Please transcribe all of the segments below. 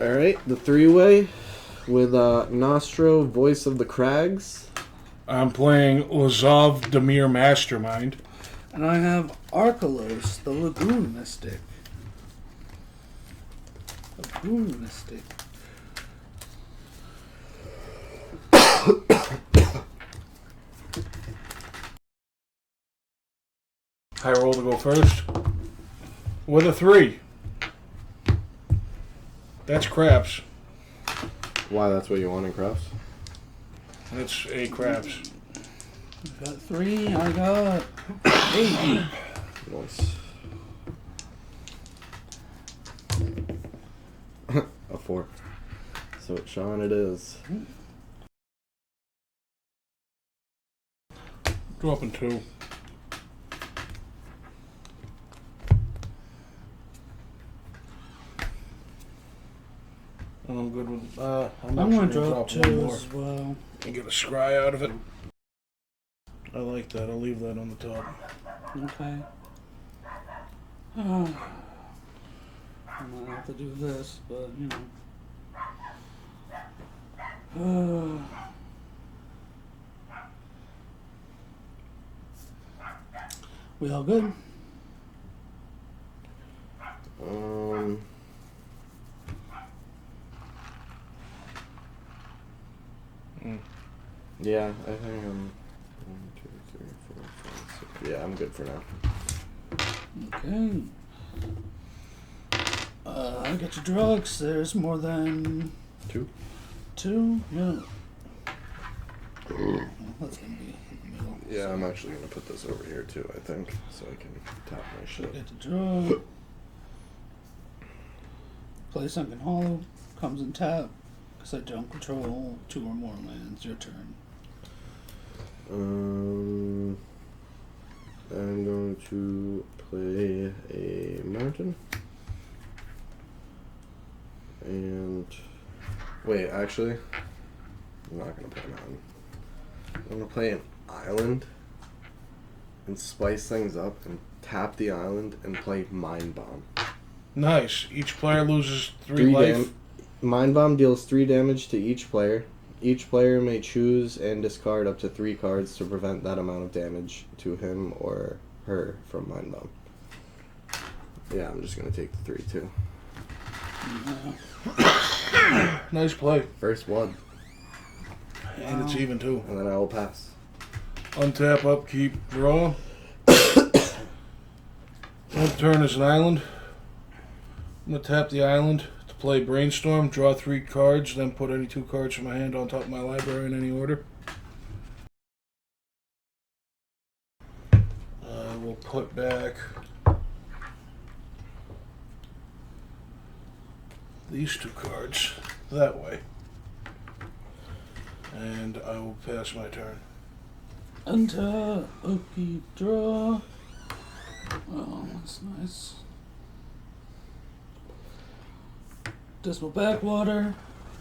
Alright, the three-way with Gnostro, voice of the Crags. I'm playing Lazav Dimir Mastermind. And I have Archelos, the Lagoon Mystic. Lagoon Mystic. I roll to go first. With a 3. That's craps. Why, that's what you want in craps? That's 8 craps. I got 3, I got 8. Nice. A 4. So, Sean, it is. Dropping 2. I'm good with. I'm going to gonna drop 2 one more as well. and get a scry out of it. I like that. I'll leave that on the top. Okay. I might have to do this, but you know. We all good? Yeah, I think I'm 1, 2, 3, 4, 5, 6. Yeah, I'm good for now. Okay. I got your drugs. There's more than 2? 2? Yeah. That's gonna be in the middle. Yeah, I'm actually gonna put this over here too, I think, so I can tap my shit. Get the drug. Play Sunken Hollow. Comes in tap. Because I don't control 2 or more lands. Your turn. I'm going to play a mountain. And wait, actually, I'm not gonna play a mountain. I'm gonna play an island and spice things up and tap the island and play Mind Bomb. Nice. Each player loses 3 life. Mind Bomb deals 3 damage to each player. Each player may choose and discard up to 3 cards to prevent that amount of damage to him or her from Mind Bomb. Yeah, I'm just gonna take the 3 too. Nice play. First blood. And it's even too. And then I will pass. Untap, upkeep, draw. End turn is an island. I'm going to tap the island to play Brainstorm, draw 3 cards, then put any 2 cards from my hand on top of my library in any order. I will put back these 2 cards that way. And I will pass my turn. Untap, upkeep, draw. Oh, that's nice. Dismal Backwater.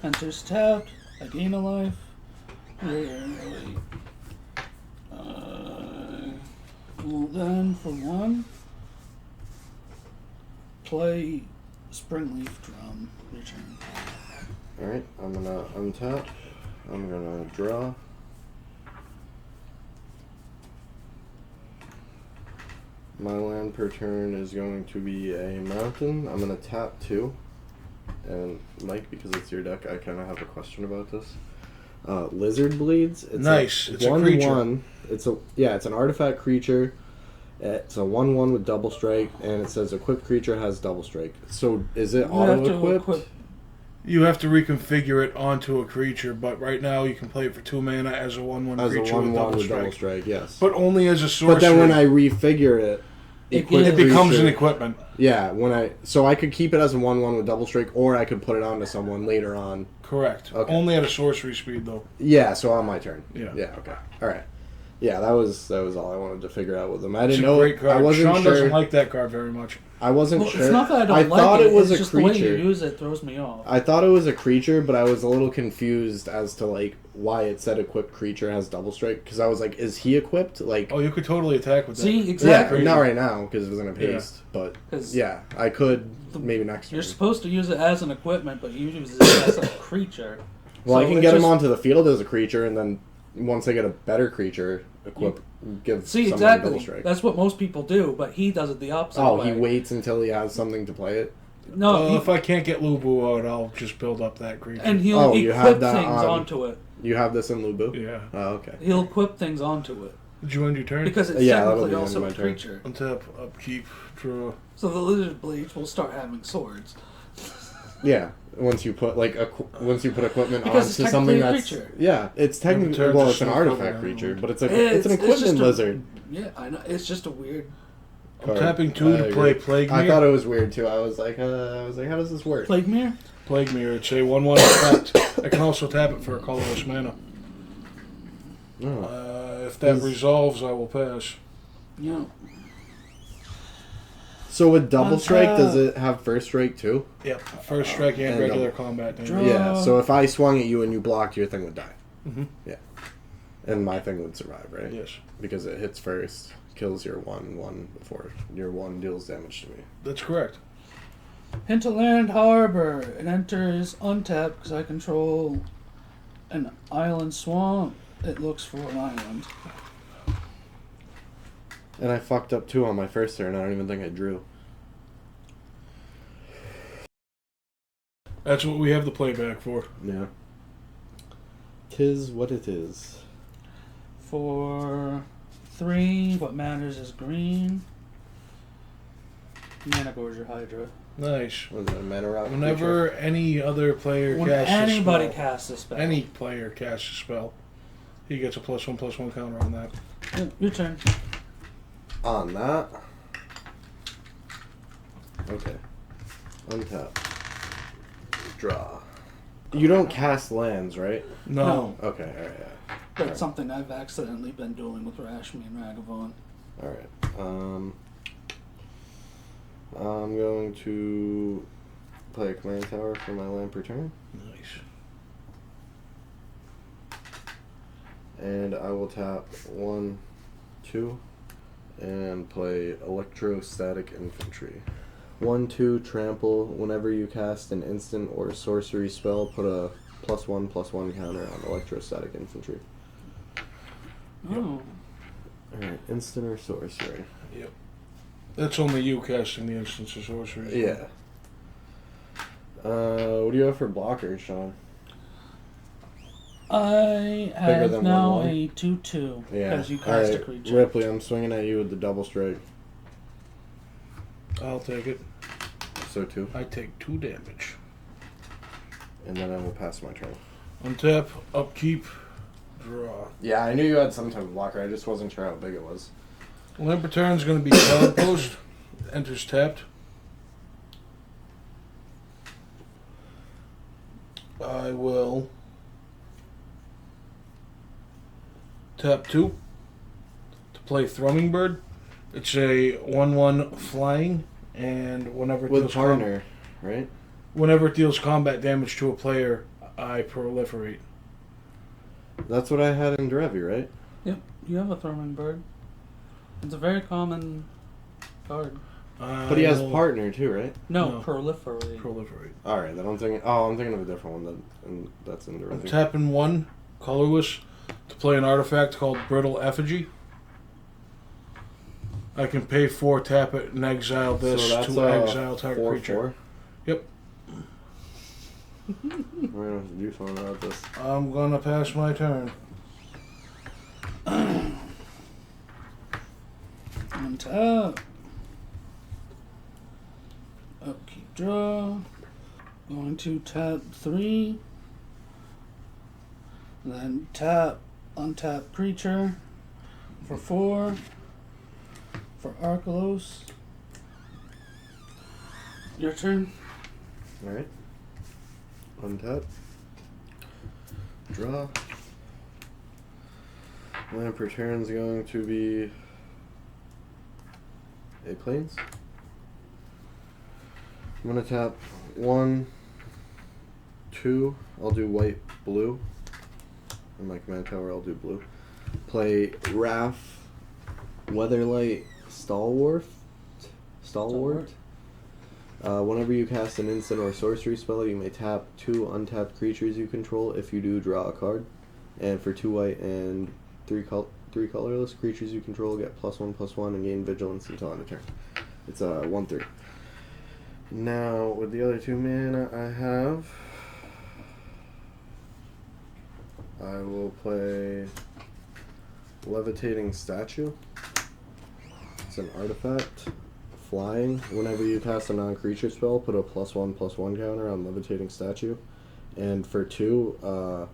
Enters tapped. I gain a life. Well then, for 1, play Springleaf Drum. Your turn. Alright, I'm gonna untap. I'm gonna draw. My land per turn is going to be a mountain. I'm gonna tap 2. And Mike, because it's your deck, I kind of have a question about this. Lizard Bleeds. It's nice. It's a 1/1. creature. It's an artifact creature. It's a 1/1 with double strike, and it says equipped creature has double strike. So is it auto equipped? You have to reconfigure it onto a creature, but right now you can play it for 2 mana as a 1/1 As creature a 1/1 with double strike. Yes. But only as a sorcery. But then when I refigure it, it becomes an equipment. Yeah, so I could keep it as a 1/1 with double strike, or I could put it onto someone later on. Correct. Okay. Only at a sorcery speed, though. Yeah, so on my turn. Yeah. Yeah, okay. Alright. Yeah, that was all I wanted to figure out with him. I It's didn't a know. great card. I wasn't Sean sure. doesn't like that card very much. I wasn't Well, sure. it's not that I don't like thought it. it was It's a just the way you creature. use it throws me off. I thought it was a creature, but I was a little confused as to like why it said equipped creature has double strike. Because I was like, is he equipped? Like, Oh, you could totally attack with that. See, yeah, exactly. not right now because it was in a paste. But 'Cause yeah, I could maybe next You're turn. supposed to use it as an equipment, but you use it as a creature. Well, So I can it get him just- onto the field as a creature, and then once I get a better creature, give See, someone double exactly. strike. That's what most people do, but he does it the opposite Oh, way. he waits until he has something to play it. No, Well, if I can't get Lubu out, I'll just build up that creature. and he'll Oh, you have equip that things on- onto it. You have this in Lubu? Yeah. Oh, okay. He'll equip things onto it Did you end your turn? because it's Yeah, that'll technically be the also end a of my turn. creature. Untap, upkeep, draw. So the lizard blades will start having swords. Yeah. Once you put once you put equipment Because it's onto something technically a that's creature. yeah, it's technically turns well, to it's an snow artifact cover. creature, but it's an It's equipment just a- lizard. Yeah, I know. It's just a weird I'm card. tapping 2 I to agree. play Plague I Mirror. thought it was weird too. I was like, how does this work? plague mirror. Plague Mirror. It's a 1/1 effect. I can also tap it for a colorless mana. Oh. If that Is- resolves, I will pass. Yeah. So with double strike, Untap. does it have first strike too? Yep. First strike and and regular double. combat damage. Draw. Yeah. So if I swung at you and you blocked, your thing would die. Mm-hmm. Yeah. And my thing would survive, right? Yes. Because it hits first, kills your 1/1 before your 1 deals damage to me. That's correct. Hinterland Harbor. It enters untapped because I control an island swamp. It looks for an island. And I fucked up 2 on my first turn. I don't even think I drew. That's what we have the playback for. Yeah. 'Tis what it is. For 3, what matters is green. Mana Gorger Hydra. Nice. Was that a mana route? Whenever any other player When casts anybody a spell, casts a spell. any player casts a spell, he gets a +1/+1 counter on that. Yeah, your turn. On that. Okay. Untap. Draw. You don't cast lands, right? No. Okay, alright, yeah. That's something I've accidentally been doing with Rashmi and Ragavon. Alright. I'm going to play a command tower for my land per turn. Nice. And I will tap 1, 2, and play Electrostatic Infantry. 1/2 trample. Whenever you cast an instant or sorcery spell, put a +1/+1 counter on Electrostatic Infantry. Oh. Alright, instant or sorcery. Yep. That's only you casting the instance of sorcery. Yeah. What do you have for blockers, Sean? I Bigger have than now 1/1? a 2/2 Yeah. because you cast a Alright, creature. Ripley, I'm swinging at you with the double strike. I'll take it. So 2. I take 2 damage. And then I will pass my turn. Untap, upkeep, draw. Yeah, I knew you had some type of blocker. I just wasn't sure how big it was. Lamp return's going to be Cloud Post. Enters tapped. I will tap 2 to play Thrumming Bird. It's a 1/1 flying, and whenever it With deals partner, right? whenever it deals combat damage to a player, I proliferate. That's what I had in Derevi, right? Yep, you have a Thrumming Bird. It's a very common card. But he has partner too, right? No, No. proliferate. Proliferate. All right, then I'm thinking. Oh, I'm thinking of a different one that's in I'm Derevi. tapping 1 colorless to play an artifact called Brittle Effigy. I can pay 4, tap it, and exile this to exile target creature. 4/4. Yep. We're gonna have to do something about this. I'm gonna pass my turn. Untap. Upkeep draw. Going to tap 3. Then tap, untap creature for 4. For Archelos. Your turn. All right. Untap. Draw. Lamp return's going to be a plains. I'm gonna tap 1, 2. I'll do white, blue. In my command tower, I'll do blue. Play Wrath, Weatherlight, Stalwart. Whenever you cast an instant or sorcery spell, you may tap 2 untapped creatures you control. If you do, draw a card. And for 2 white and 3 colorless creatures you control, get +1/+1 and gain vigilance until end of turn. It's a 1/3. Now, with the other 2 mana I have, I will play Levitating Statue. It's an artifact. Flying. Whenever you cast a non-creature spell, put a +1/+1 counter on Levitating Statue. And for 2,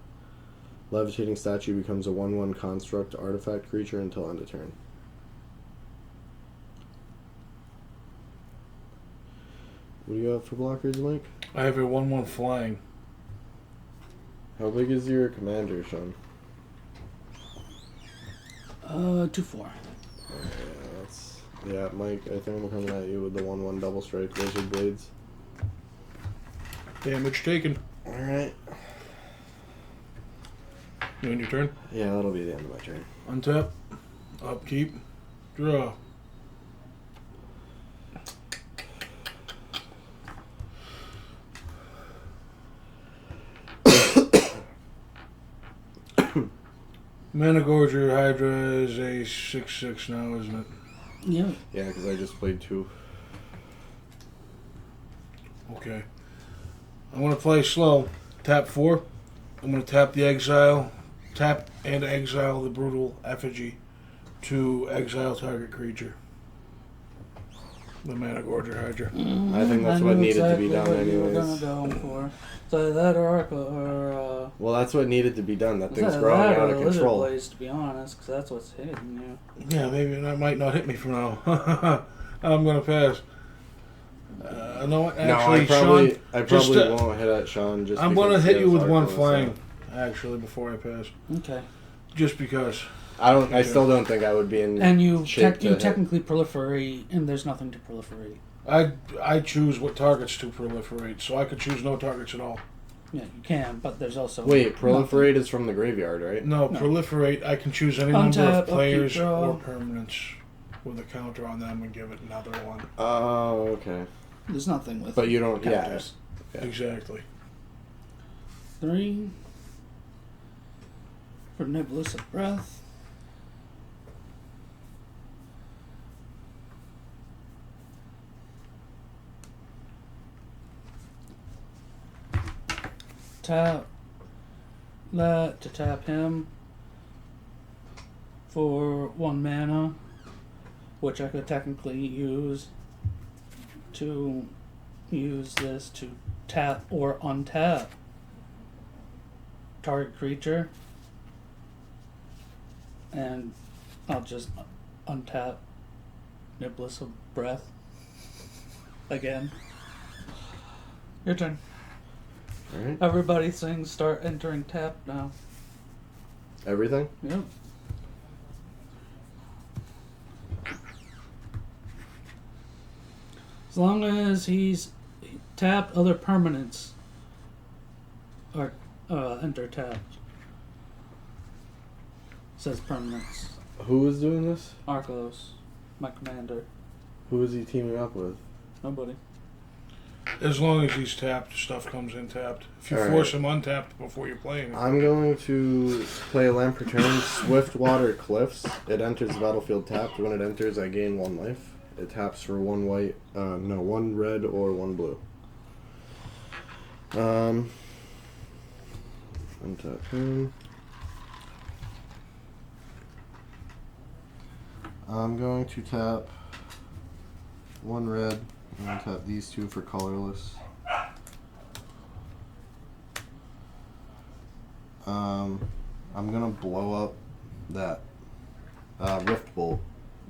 Levitating Statue becomes a 1/1 construct artifact creature until end of turn. What do you have for blockers, Mike? I have a 1/1 flying. How big is your commander, Sean? 2/4. Yeah, Mike, I think I'm coming at you with the 1/1 double strike Lizard Blades. Damage taken. Alright. You end your turn? Yeah, that'll be the end of my turn. Untap. Upkeep. Draw. Managorger Hydra is a 6/6 now, isn't it? Yeah. Yeah, because I just played 2. Okay. I'm going to play slow. Tap 4. I'm going to tap the exile. Tap and exile the brutal effigy to exile target creature. The Managorger Hydra. I think that's what needed to be done what you were anyways. gonna go for. So that or Well, that's what needed to be done. That thing's that growing that out or of Lizard control. Blades, to be honest, because that's what's hitting you. Yeah, maybe that might not hit me for now. I'm going to pass. No, No, actually, I probably just, won't hit at Sean. Just I'm going to because hit he you has with 1 Archelos, flying, so. actually, before I pass. Okay. Just because. I still don't think I would be in. And you shape to hit. technically proliferate, and there's nothing to proliferate. I choose what targets to proliferate, so I could choose no targets at all. Yeah, you can, but there's also Wait, proliferate is from the graveyard, right? No, proliferate, I can choose any number Untap, of players upkeep, draw. or permanents with a counter on them and give it another one. Oh, okay. There's nothing with. But you don't. counters. Yeah. Exactly. 3 for Nebulous of Breath. Tap that to tap him for 1 mana, which I could technically use to use this to tap or untap target creature, and I'll just untap Nebulous of Breath again. Your turn. Alright. Everybody's things start entering tap now. Everything? Yep. As long as he's tapped, other permanents are enter tapped. Says permanents. Who is doing this? Archelos, my commander. Who is he teaming up with? Nobody. As long as he's tapped, stuff comes in tapped. If you All right. force him untapped before you're playing, I'm going to play Lamp Return, Swiftwater Cliffs. It enters the battlefield tapped. When it enters, I gain 1 life. It taps for 1 white, 1 red or 1 blue. Untap him. I'm going to tap 1 red. I'm going to tap these 2 for colorless. I'm going to blow up that Rift Bolt.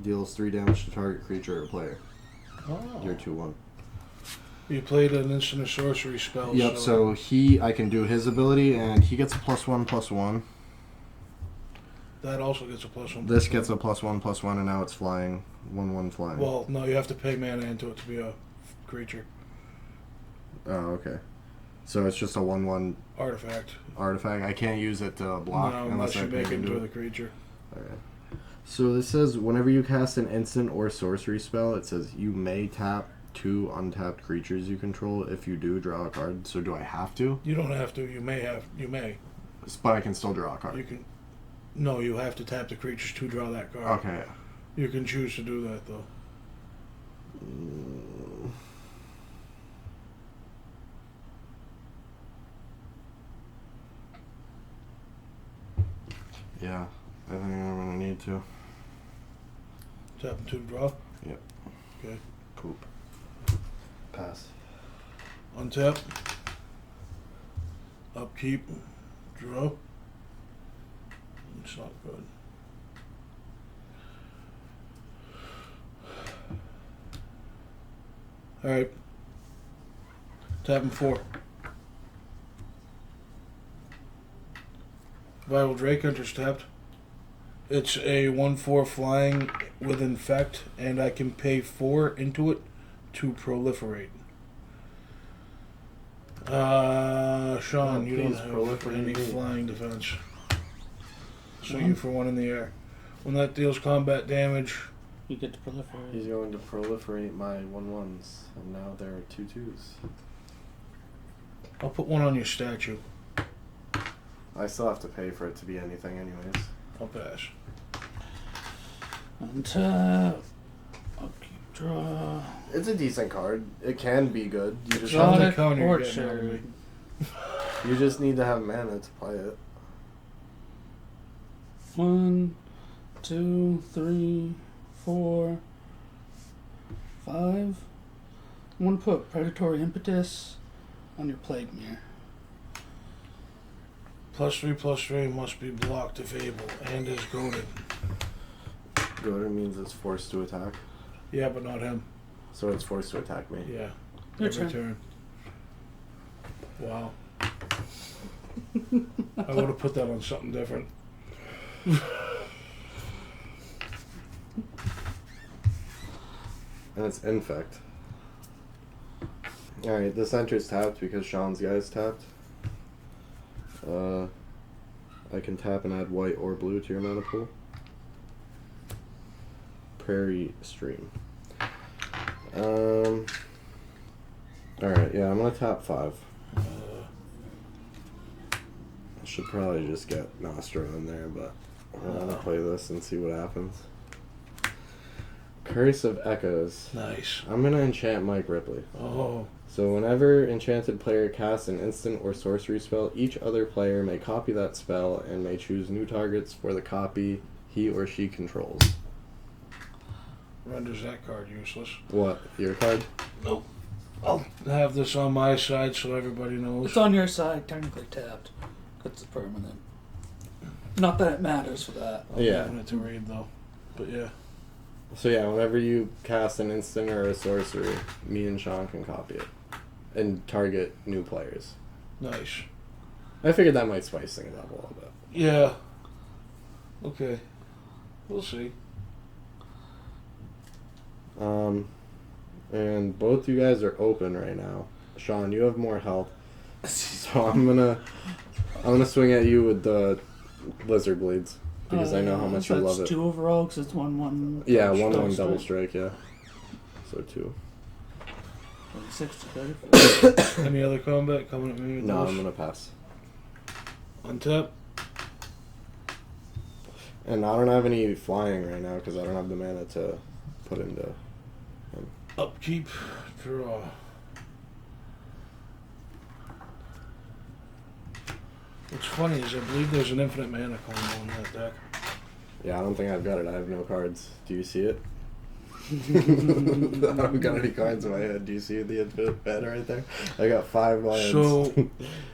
Deals 3 damage to target creature or player. You're 2/1. you played an instant or sorcery spell. Yep, so I can do his ability, and he gets a +1/+1. That also gets a +1. This gets a +1/+1, and now it's flying. 1/1 flying. Well, no, you have to pay mana into it to be a creature. Oh, okay. So it's just a 1/1 Artifact. artifact. I can't use it to block No, unless unless I you make pay it into into it. the creature. Okay. So this says whenever you cast an instant or sorcery spell, it says you may tap 2 untapped creatures you control. If you do, draw a card. So do I have to? You don't have to. You may have. You may. But I can still draw a card. You can. No, you have to tap the creatures to draw that card. Okay. You can choose to do that though. Yeah, I think I'm gonna need to. Tap them to draw. Yep. Okay. Poop. Pass. Untap. Upkeep. Draw. It's not good. Alright. Tap him 4. Vital Drake enters tapped. It's a 1/4 flying with infect, and I can pay 4 into it to proliferate. Sean, you don't please have proliferate any me. flying defense. Swinging for 1 in the air. When that deals combat damage, You get to proliferate. He's going to proliferate my 1/1s, and now there are 2/2s. I'll put 1 on your statue. I still have to pay for it to be anything, anyways. I'll pass. Untap. Upkeep. Draw. It's a decent card. It can be good. You just Draw. have the Exotic counter you're getting out of Orchard. me. you just need to have mana to play it. 1, 2, 3, 4, 5. I'm gonna put Predatory Impetus on your Plague Mirror. +3/+3 must be blocked if able, and is goaded. Goaded means it's forced to attack. Yeah, but not him. So it's forced to attack me. Yeah. Your Every turn. turn. Wow. I would have put that on something different. And it's infect. Alright, this enters tapped because Sean's guy's tapped. I can tap and add white or blue to your mana pool. Prairie Stream. Alright, yeah, I'm gonna tap 5. I should probably just get Gnostro in there, but I want to play this and see what happens. Curse of Echoes. Nice. I'm gonna enchant Mike Ripley. Oh. So whenever enchanted player casts an instant or sorcery spell, each other player may copy that spell and may choose new targets for the copy he or she controls. Renders that card useless. What? Your card? Nope. I'll have this on my side so everybody knows. It's on your side, technically tapped. It's permanent. Not that it matters for that. I'm Yeah. leaving it to read though. But yeah. So yeah, whenever you cast an instant or a sorcery, me and Sean can copy it. And target new players. Nice. I figured that might spice things up a little bit. Yeah. Okay. We'll see. And both you guys are open right now. Sean, you have more health. So I'm gonna swing at you with the lizard blades. Because I know how much so you love it's it. 2 overall because it's 1/1. Yeah, 1/1 double double strike. strike, yeah. So 2. 26 to 30. Any other combat coming at me with No, those? I'm gonna pass. Untap. And I don't have any flying right now because I don't have the mana to put into him. Upkeep. Draw. What's funny is I believe there's an infinite mana combo in that deck. Yeah, I don't think I've got it. I have no cards. Do you see it? I don't got any cards in my head. Do you see the infinite mana right there? I got 5 lands. So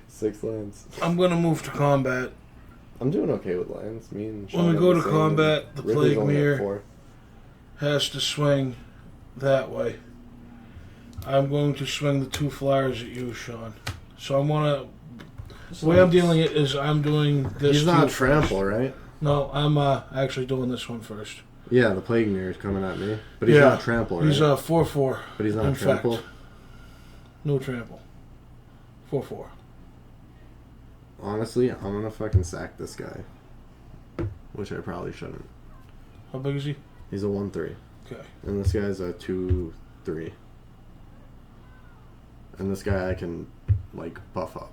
6 lands. I'm gonna move to combat. I'm doing okay with lands. Me and Sean When we have go the to same, combat, and the Ripley's Plague only at Mirror 4. has to swing that way. I'm going to swing the 2 flyers at you, Sean. So I'm gonna. The way I'm dealing it is I'm doing this. He's not to- trample, right? No, I'm actually doing this one first. Yeah, the Plague Mirror is coming at me. But he's not trample, right? He's 4/4. But he's not trample? Fact. No trample. 4/4. Honestly, I'm going to fucking sack this guy. Which I probably shouldn't. How big is he? He's a 1/3. Okay. And this guy's a 2/3. And this guy I can, like, buff up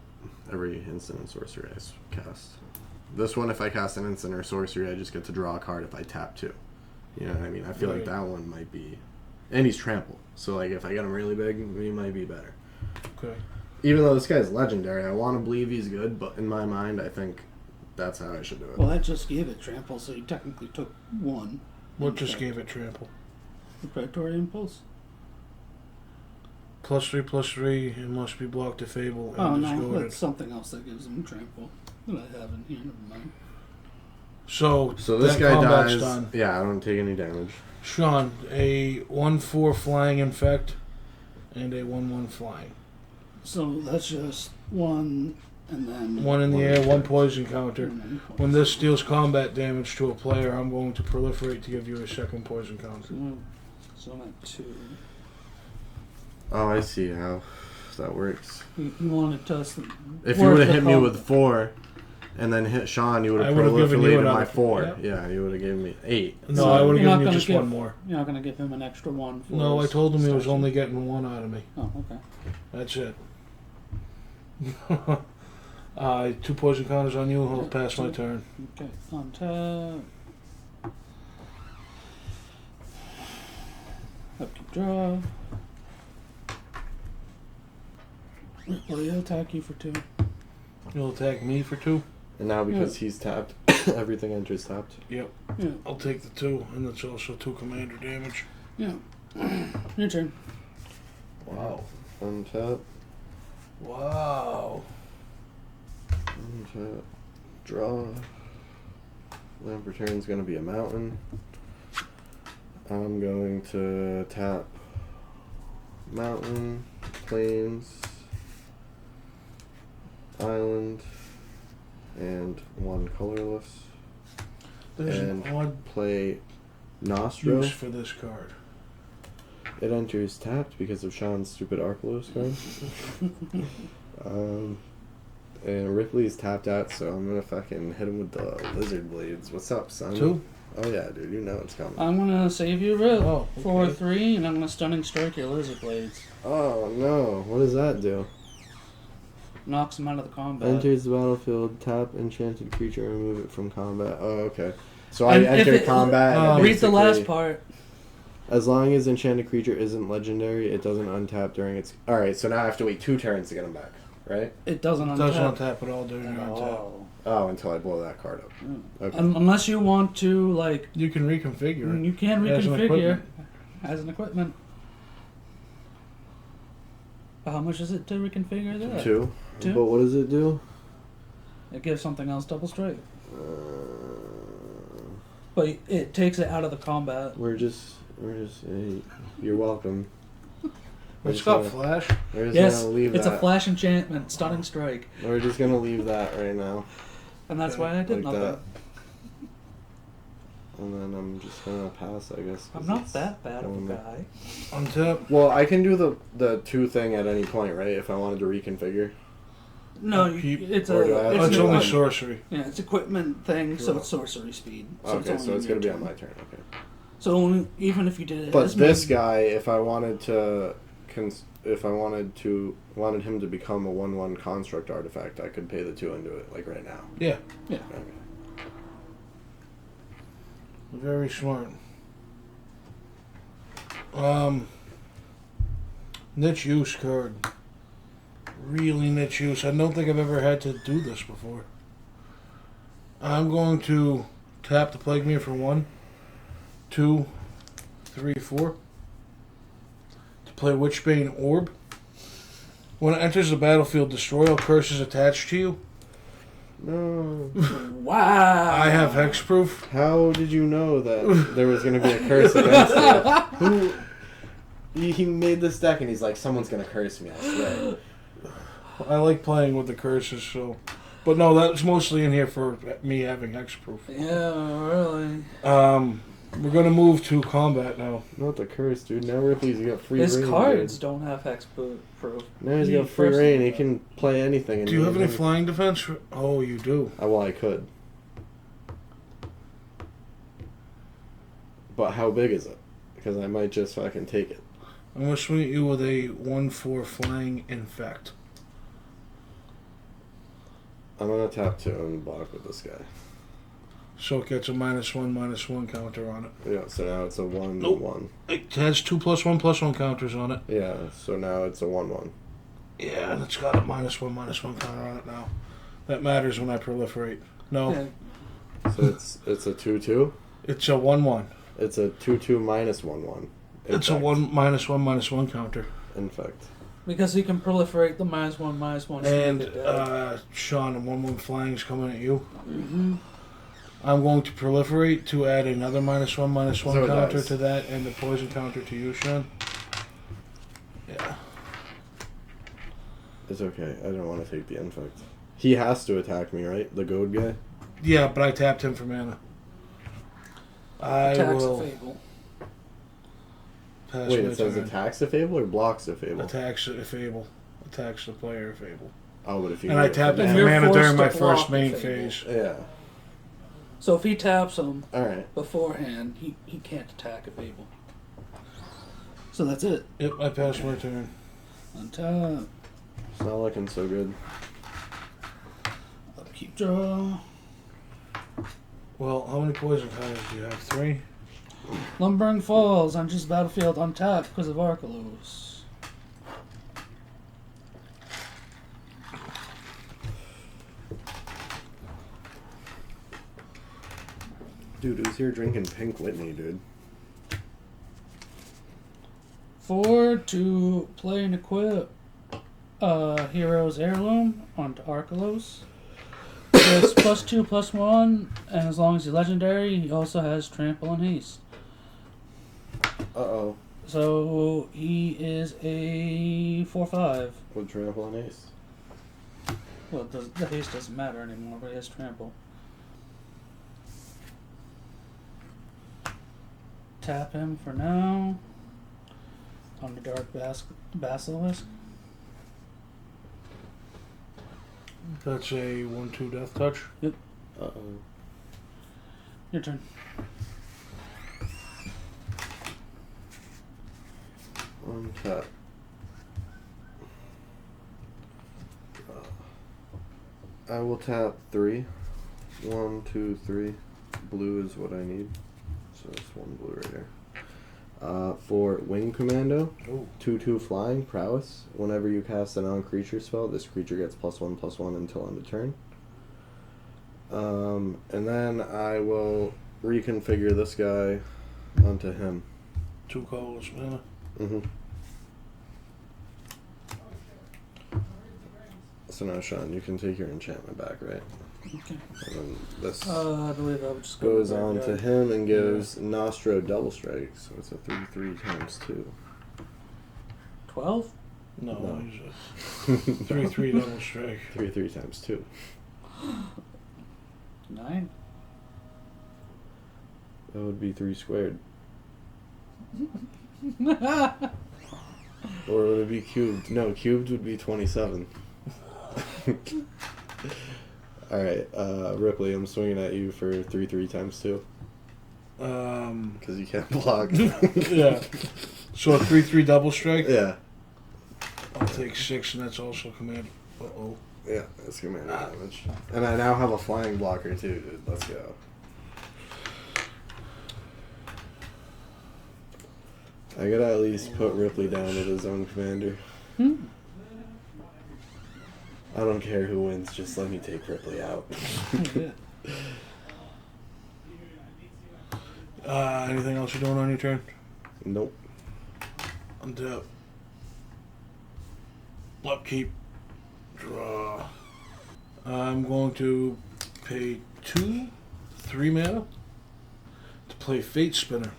every instant and sorcery I cast. This one, if I cast an instant or sorcery, I just get to draw a card if I tap 2. You know what I mean? I feel like that one might be... And he's trample. So, like, if I get him really big, he might be better. Okay. Even though this guy's legendary, I want to believe he's good, but in my mind, I think that's how I should do it. Well, that just gave it trample, so you technically took 1. What just gave it trample? The predatory impulse. +3/+3. It must be blocked to Fable. And Oh no, discarded. that's something else that gives him trample that I have in here. Never mind. So this that guy combat's dies. done. Yeah, I don't take any damage. Sean, a 1/4 flying infect and a 1/1 flying. So that's just 1, and then 1 in the air, 1 poison counter. and then When this deals combat damage to a player, I'm going to proliferate to give you a second poison counter. So I'm at 2. Oh, I see how that works. You wanted to us. If you would have hit me with 4 and then hit Sean, you would I have would've given you proliferated another my 4. yep. Yeah, you would have given me 8. No, So I would you're have not given you gonna just give- 1 more. You're not going to give him an extra 1 for No, I his told him he was statue. only getting 1 out of me. Oh, okay. That's it. 2 poison counters on you. I'll pass my turn. Okay, on tap. Upkeep draw. Will he attack you for 2? You'll attack me for 2? And now because he's tapped, everything enters tapped. Yep. Yeah. I'll take the 2, and that's also 2 commander damage. Yeah. Your turn. Wow. Untap, Wow. untap, draw. Lamp return's going to be a mountain. I'm going to tap mountain, plains, island, and 1 colorless. There's And an odd play Gnostro. use for this card. It enters tapped because of Sean's stupid Archelos card. And Ripley's tapped out, so I'm gonna fucking hit him with the lizard blades. What's up, son? 2? Oh yeah, dude, you know it's coming. I'm going to save you, Rip. Oh, okay. For 3, and I'm going to stunning strike your lizard blades. Oh no, what does that do? Knocks him out of the combat. Enters the battlefield, tap enchanted creature, remove it from combat. Oh, okay. So I And if enter it- combat. and Read the last basically- part. As long as enchanted creature isn't legendary, it doesn't untap during its. All right, so now I have to wait 2 turns to get him back, right? It doesn't untap. Doesn't untap at all during your untap. Oh. Oh, until I blow that card up. Okay. Unless you want to, like, You can reconfigure it. you can As an reconfigure equipment. as an equipment. But how much is it to reconfigure that? 2. 2? But what does it do? It gives something else double strike. Uh, But it takes it out of the combat. we're just. You're welcome. We're It's just got gonna- flash. We're just Yes, gonna leave it's that. a flash enchantment, stunning strike. We're just gonna leave that right now, And that's Okay, why I did like nothing. that. And then I'm just gonna pass, I guess. 'cause I'm not it's that bad of a going- guy. Untap. Well, I can do the 2 thing at any point, right? If I wanted to reconfigure. No, Upkeep, it's or do I a. have Oh, it's to- only equipment- sorcery. Yeah, it's equipment thing, so Cool. it's sorcery speed. Okay, so only it's your gonna be turn. on my turn. Okay. So even if you did it But as this me, guy, if I wanted to, if I wanted him to become a 1/1 construct artifact, I could pay the 2 into it, like right now. Yeah. Yeah. Okay. Very smart. Niche use card. Really niche use. I don't think I've ever had to do this before. I'm going to tap the Plague Mirror for 1, 2, 3, 4. To play Witchbane Orb. When it enters the battlefield, destroy all curses attached to you. No. wow, I have hexproof. How did you know that there was gonna be a curse against it? Who? He made this deck and he's like, someone's gonna curse me, I swear. I like playing with the curses, so But no, that's mostly in here for me having hexproof. Yeah, really. We're gonna move to combat now. Not the curse, dude. Now Ripley's got free His reign. cards Dude. don't have hex proof. Now he's got free reign. He can play anything. Do you have any flying defense? Oh, you do. Well, I could. But how big is it? Because I might just fucking take it. I'm gonna swing at you with a 1/4 flying infect. I'm gonna tap 2 and block with this guy. So it gets a -1/-1 counter on it. Yeah, so now it's a 1/1. Nope. It has 2+1/+1 counters on it. Yeah, so now it's a 1/1. Yeah, and it's got a -1/-1 counter on it now. That matters when I proliferate. No, Yeah. So it's a 2/2. it's a 1/1. It's a 2/2 -1/1. It's a 1 -1/-1 counter. Infect. Because he can proliferate the -1/-1. And Sean, a 1/1 flying's coming at you. Mm-hmm. I'm going to proliferate to add another -1/-1 So it counter does. to that, and the poison counter to you, Sean. Yeah. It's okay. I don't want to take the infect. He has to attack me, right? The goad guy? Yeah, but I tapped him for mana. I Attacks will a Fable. pass Wait, my it says turn. attacks a Fable or blocks a Fable? Attacks a Fable. Attacks the player a Fable. Oh, but if you And I tapped him If for you're mana forced during to my block first the main Fable. phase. Yeah. So if he taps him Alright. beforehand, he can't attack a Fable. So that's it. Yep, I passed my turn. Untap. It's not looking so good. Upkeep draw. Well, how many poison counters do you have? 3? Lumbering Falls on just battlefield untapped because of Archelos. Dude, who's here drinking Pink Whitney, dude? 4 to play and equip Hero's Heirloom onto Archelos. It's +2/+1, and as long as he's legendary, he also has Trample and Haste. Uh-oh. So he is a 4/5. With trample and ace. Well, the haste doesn't matter anymore, but he has Trample. Tap him for now. On the Dark Basilisk. That's a 1/2 death touch. Uh-oh. Your turn. Untap. I will tap 3. 1, 2, 3. Blue is what I need. So that's 1 blue right here. For Wing Commando, Oh. 2/2 flying, prowess. Whenever you cast a non-creature spell, this creature gets +1/+1 until end of turn. And then I will reconfigure this guy onto him. 2 colorless mana. Mm-hmm. So now, Sean, you can take your enchantment back, right? Okay. And then this I believe I would just go goes with on to Graveyard. him and gives Gnostro double strike. So it's a 3/3 times 2. 12? No, No. he's a 3/3 double strike. 3/3 times 2. 9? That would be 3 squared. Or would it be cubed? No, cubed would be 27. Alright, Ripley, I'm swinging at you for 3/3 times 2. Because you can't block. Yeah. So a 3/3 double strike? Yeah. I'll take 6, and that's also command. Uh-oh. Yeah, that's command damage. And I now have a flying blocker too, dude. Let's go. I gotta at least put Ripley down with his own commander. I don't care who wins, just let me take Ripley out. Anything else you're doing on your turn? Nope. Untap. Upkeep. Draw. I'm going to pay 2, 3 mana to play Fate Spinner.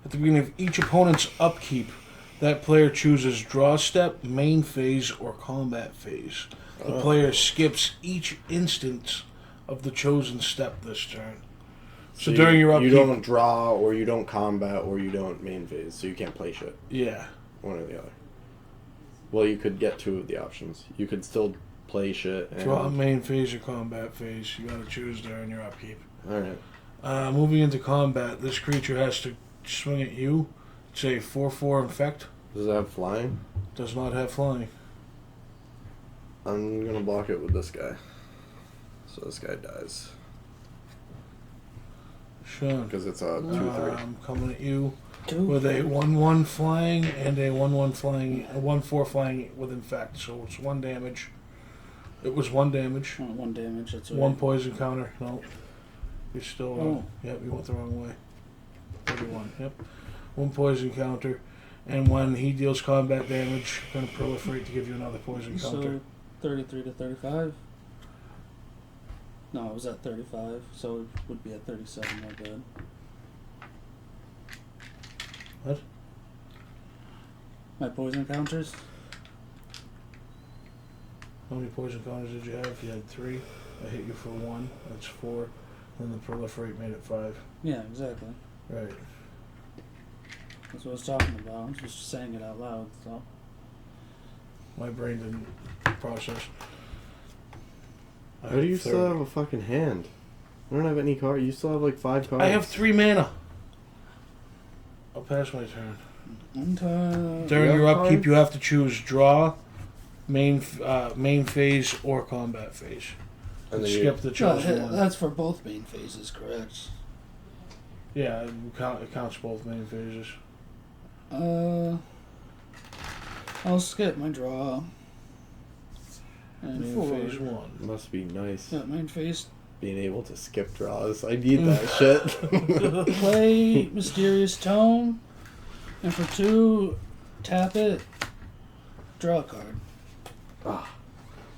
At the beginning of each opponent's upkeep, that player chooses draw step, main phase, or combat phase. The player skips each instance of the chosen step this turn. So during your upkeep... You don't draw, or you don't combat, or you don't main phase, so you can't play shit. Yeah. One or the other. Well, you could get two of the options. You could still play shit. And... Draw main phase or combat phase. You gotta choose during your upkeep. Alright. Moving into combat, this creature has to swing at you. It's a 4/4 infect. Does it have flying? Does not have flying. I'm gonna block it with this guy. So this guy dies. Sure. Because it's a 2/3. I'm coming at you with a 1/1 flying and a 1/1 flying, a 1/4 flying with infect. So it's 1 damage. It was 1 damage. 1 damage. That's right. 1 poison counter. No. You're still... Oh. Yep, you went the wrong way. 31. Yep. 1 poison counter. And when he deals combat damage, going to proliferate to give you another poison counter. So 33 to 35? No, it was at 35, so it would be at 37, my bad. What? My poison counters? How many poison counters did you have? You had 3. I hit you for 1. That's 4. Then the proliferate made it 5. Yeah, exactly. Right. That's what I was talking about. I was just saying it out loud, so. My brain didn't process. How do you still have a fucking hand? I don't have any card. You still have like 5 cards. I have 3 mana. I'll pass my turn. During your upkeep, you have to choose draw, main phase, or combat phase. And then skip the chosen one. That's for both main phases, correct? Yeah, it counts both main phases. I'll skip my draw. And Main phase 1. Must be nice. Yeah, main phase. Being able to skip draws. I need that shit. Play Mysterious Tome, and for 2, tap it, draw a card. Ah,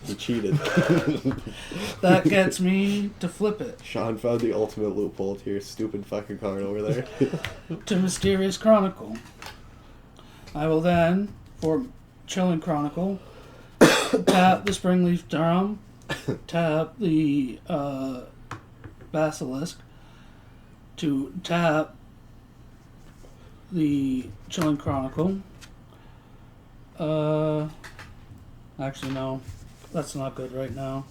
you cheated. That gets me to flip it. Sean found the ultimate loophole to your stupid fucking card over there. To Mysterious Chronicle. I will then, for Chilling Chronicle, tap the Springleaf Drum, tap the Basilisk, to tap the Chilling Chronicle. Actually, no. That's not good right now.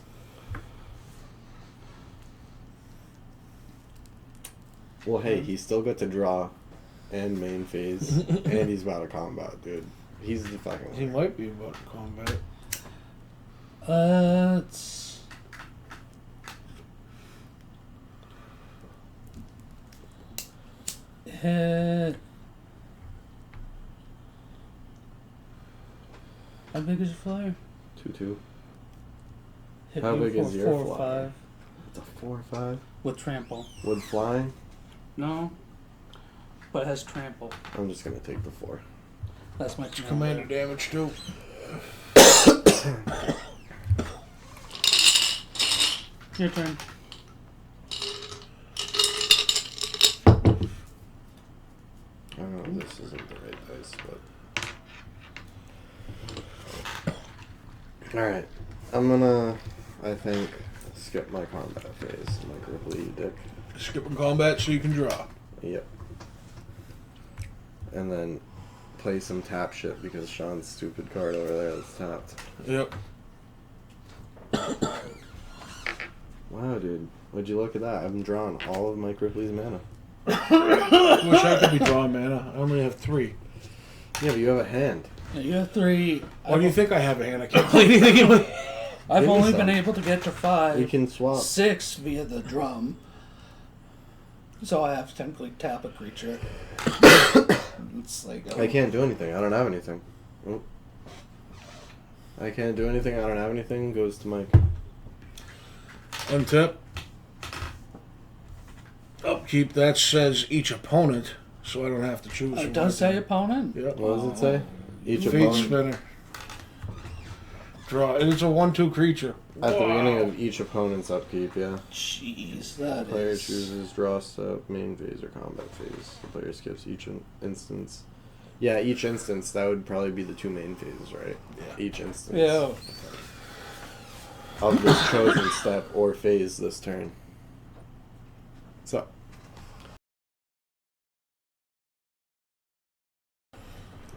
Well, hey, he's still got to draw and main phase, and he's about to combat, dude. He's the fucking... He might be about to combat. Let's... hit... How big is your flyer? 2/2. Hit How me big is for your 4 or flyer? 5 It's a 4/5 with trample. with flying. No, but it has trample. I'm just gonna take the 4. That's my Commander damage too. Your turn. I don't know if this isn't the right dice, but... Alright. I'm gonna, I think, skip my combat phase. Microplay, dick. Skipping combat so you can draw. Yep. And then play some tap shit because Sean's stupid card over there is tapped. Yep. Wow, dude. Would you look at that? I've drawn all of Mike Ripley's mana. Wish I could be drawing mana. I only have 3. Yeah, but you have a hand. Yeah, you have 3. Why do you think I have a hand? I can't play anything. I've Give me only some. been able to get to 5. You can swap. 6 via the drum. So I have to technically tap a creature. It's like... I can't do anything. I don't have anything. Oh. I can't do anything. I don't have anything. Goes to Mike. Untap. Upkeep, that says each opponent, so I don't have to choose. It does say opponent? Yep. What does it say? Each Fate opponent. spinner. Draw. And it's a 1/2 creature. At the Wow. beginning of each opponent's upkeep, yeah. Jeez, that The player is... chooses draw step, main phase, or combat phase. The player skips each instance. Yeah, each instance, that would probably be the 2 main phases, right? Yeah. Each instance. Yeah. of this chosen step or phase this turn. So.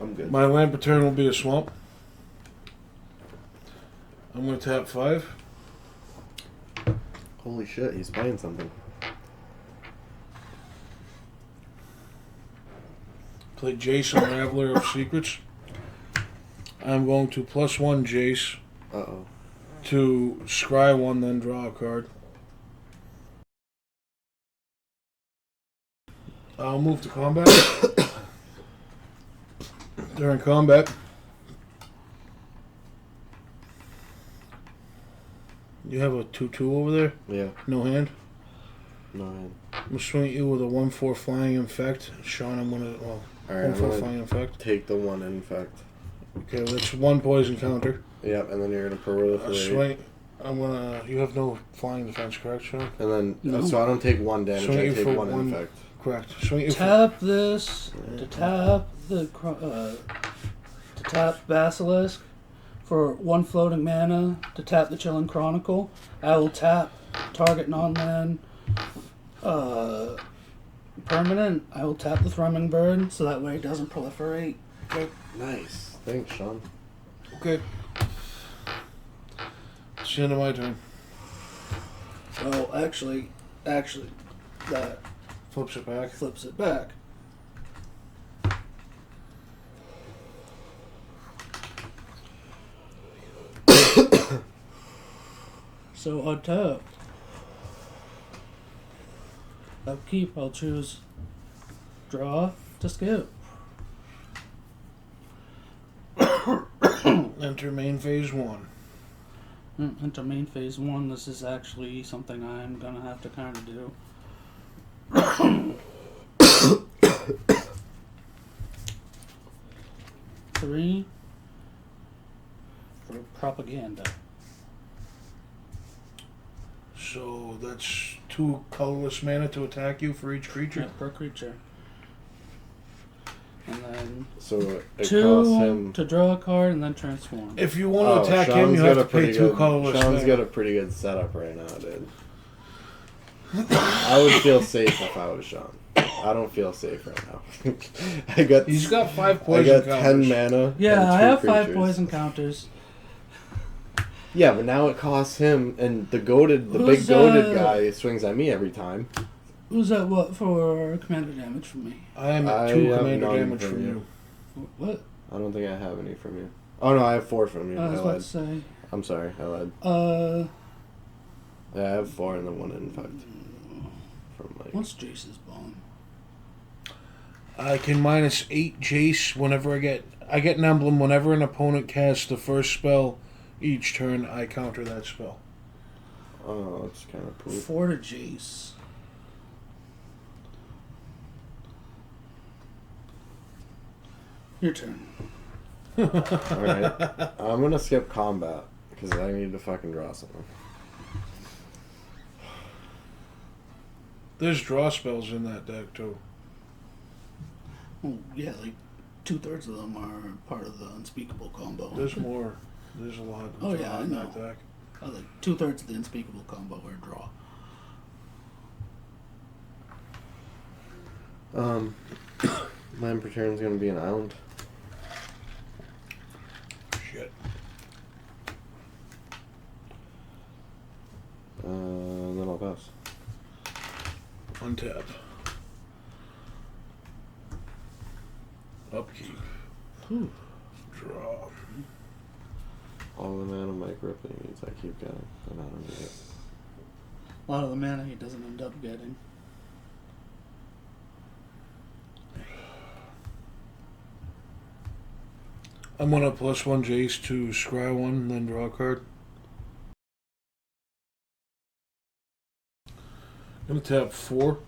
I'm good. My land per turn will be a swamp. I'm going to tap 5. Holy shit, he's playing something. Play Jace, Unraveler of Secrets. I'm going to +1 Jace Uh-oh. to scry 1, then draw a card. I'll move to combat. During combat, you have a 2/2 over there? Yeah. No hand? No hand. I'm going to swing at you with a 1/4 flying infect. Sean, I'm going to... Well, Alright, 1/4 flying infect. take the 1 infect. Okay, well, that's 1 poison counter. Yep, and then you're going to proliferate. Swing. I'm going to... You have no flying defense, correct, Sean? And then, No. so I don't take 1 damage, Swing I you take for 1 one- infect. Correct. Swing at you for... Tap this to tap the to tap Basilisk for 1 floating mana to tap the Chilling Chronicle. I will tap target non-land permanent. I will tap the Thrumming Bird so that way it doesn't proliferate. Okay. Nice. Thanks, Sean. Okay. It's the end of my turn. Well, actually, that Flips it back. flips it back. So untap. Upkeep, I'll choose draw to skip. Enter main phase 1. Into main phase 1, this is actually something I'm gonna have to kind of do. Three for propaganda. So that's 2 colorless mana to attack you for each creature. Yeah, per creature. And then So it costs 2 him... to draw a card and then transform. If you want to attack him, Sean's you have got to a pretty pay 2 good- colorless Sean's mana. got a pretty good setup right now, dude. I would feel safe if I was Sean. I don't feel safe right now. He's got 5 I poison got 10 counters. mana. Yeah, and I 2 have 5 creatures. poison counters. Yeah, but now it costs him, and the big Who's, goated guy swings at me every time. Who's that what for commander damage from me? I am at I 2 have commander none damage from from you. you. What? I don't think I have any from you. Oh no, I have 4 from you. I was I about to lied. say. I'm sorry, I lied. Yeah, I have 4 and then 1 infect. From like. What's Jace's bomb? I can -8 Jace whenever I get an emblem whenever an opponent casts the first spell each turn. I counter that spell. Oh, that's kind of poop. 4 to Jace. Your turn. Alright. I'm gonna skip combat because I need to fucking draw something. There's draw spells in that deck too. Oh, yeah, like 2/3 of them are part of the unspeakable combo. There's more. There's a lot. Oh, There's a yeah, lot I in know. that deck. Like 2/3 of the unspeakable combo are draw. Land per turn is gonna be an island. Shit. And then I'll pass. Untap. Upkeep. Whew. Draw. All the mana Mike Ripley needs, I keep getting, and I don't need it. A lot of the mana he doesn't end up getting. I'm gonna +1 Jace to scry 1, then draw a card. I'm gonna tap 4.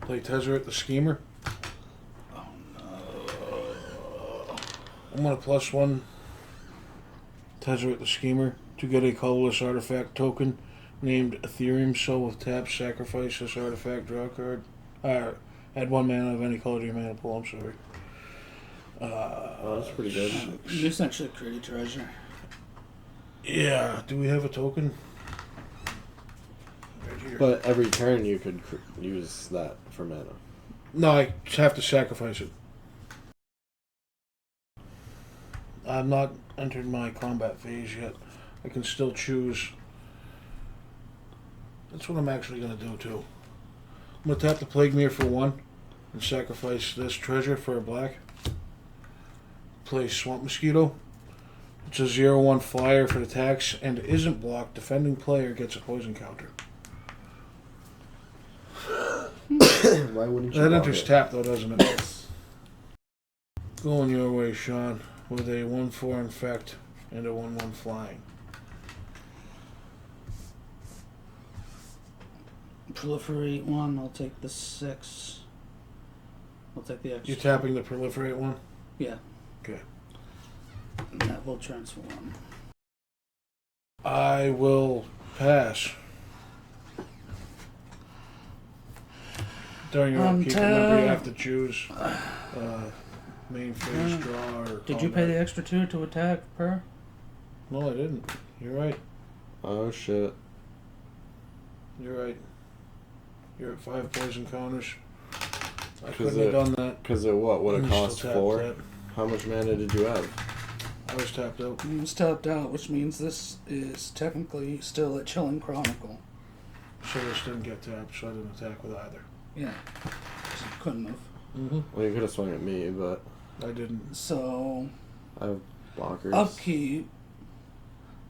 Play Tezzeret the Schemer. Oh no. I'm gonna +1 Tezzeret the Schemer to get a colorless artifact token named Ethereum Soul with tap. Sacrifice this artifact, draw a card. Add 1 mana of any color to your mana pool. I'm sorry. Oh, that's pretty good. You essentially create a treasure. Yeah. Do we have a token? Right here. But every turn you could use that for mana. No, I have to sacrifice it. I'm not entered my combat phase yet. I can still choose. That's what I'm actually going to do too. I'm going to tap the Plague Mirror for 1 and sacrifice this treasure for a black. Play Swamp Mosquito. It's a 0/1 flyer for attacks and isn't blocked. Defending player gets a poison counter. Why wouldn't you? That block enters it? tap though, doesn't it? Going your way, Sean, with a 1/4 infect and a 1/1 flying. Proliferate 1. I'll take the 6. I'll take the extra. You tapping the proliferate one? Yeah. Okay. And that will transform. I will pass. During your upkeep, remember you have to choose main phase, draw, or Did you pay the extra 2 to attack per? No, I didn't. You're right. Oh shit. You're right. You're at 5 poison counters. I 'Cause couldn't have done that. Because it what would I'm have cost still tapped 4? that. How much mana did you have? I was tapped out. It was tapped out, which means this is technically still a Chilling Chronicle. So this didn't get tapped, so I didn't attack with either. Yeah. So couldn't have. Mm-hmm. Well, you could have swung at me, but I didn't. So, I have blockers. upkeep,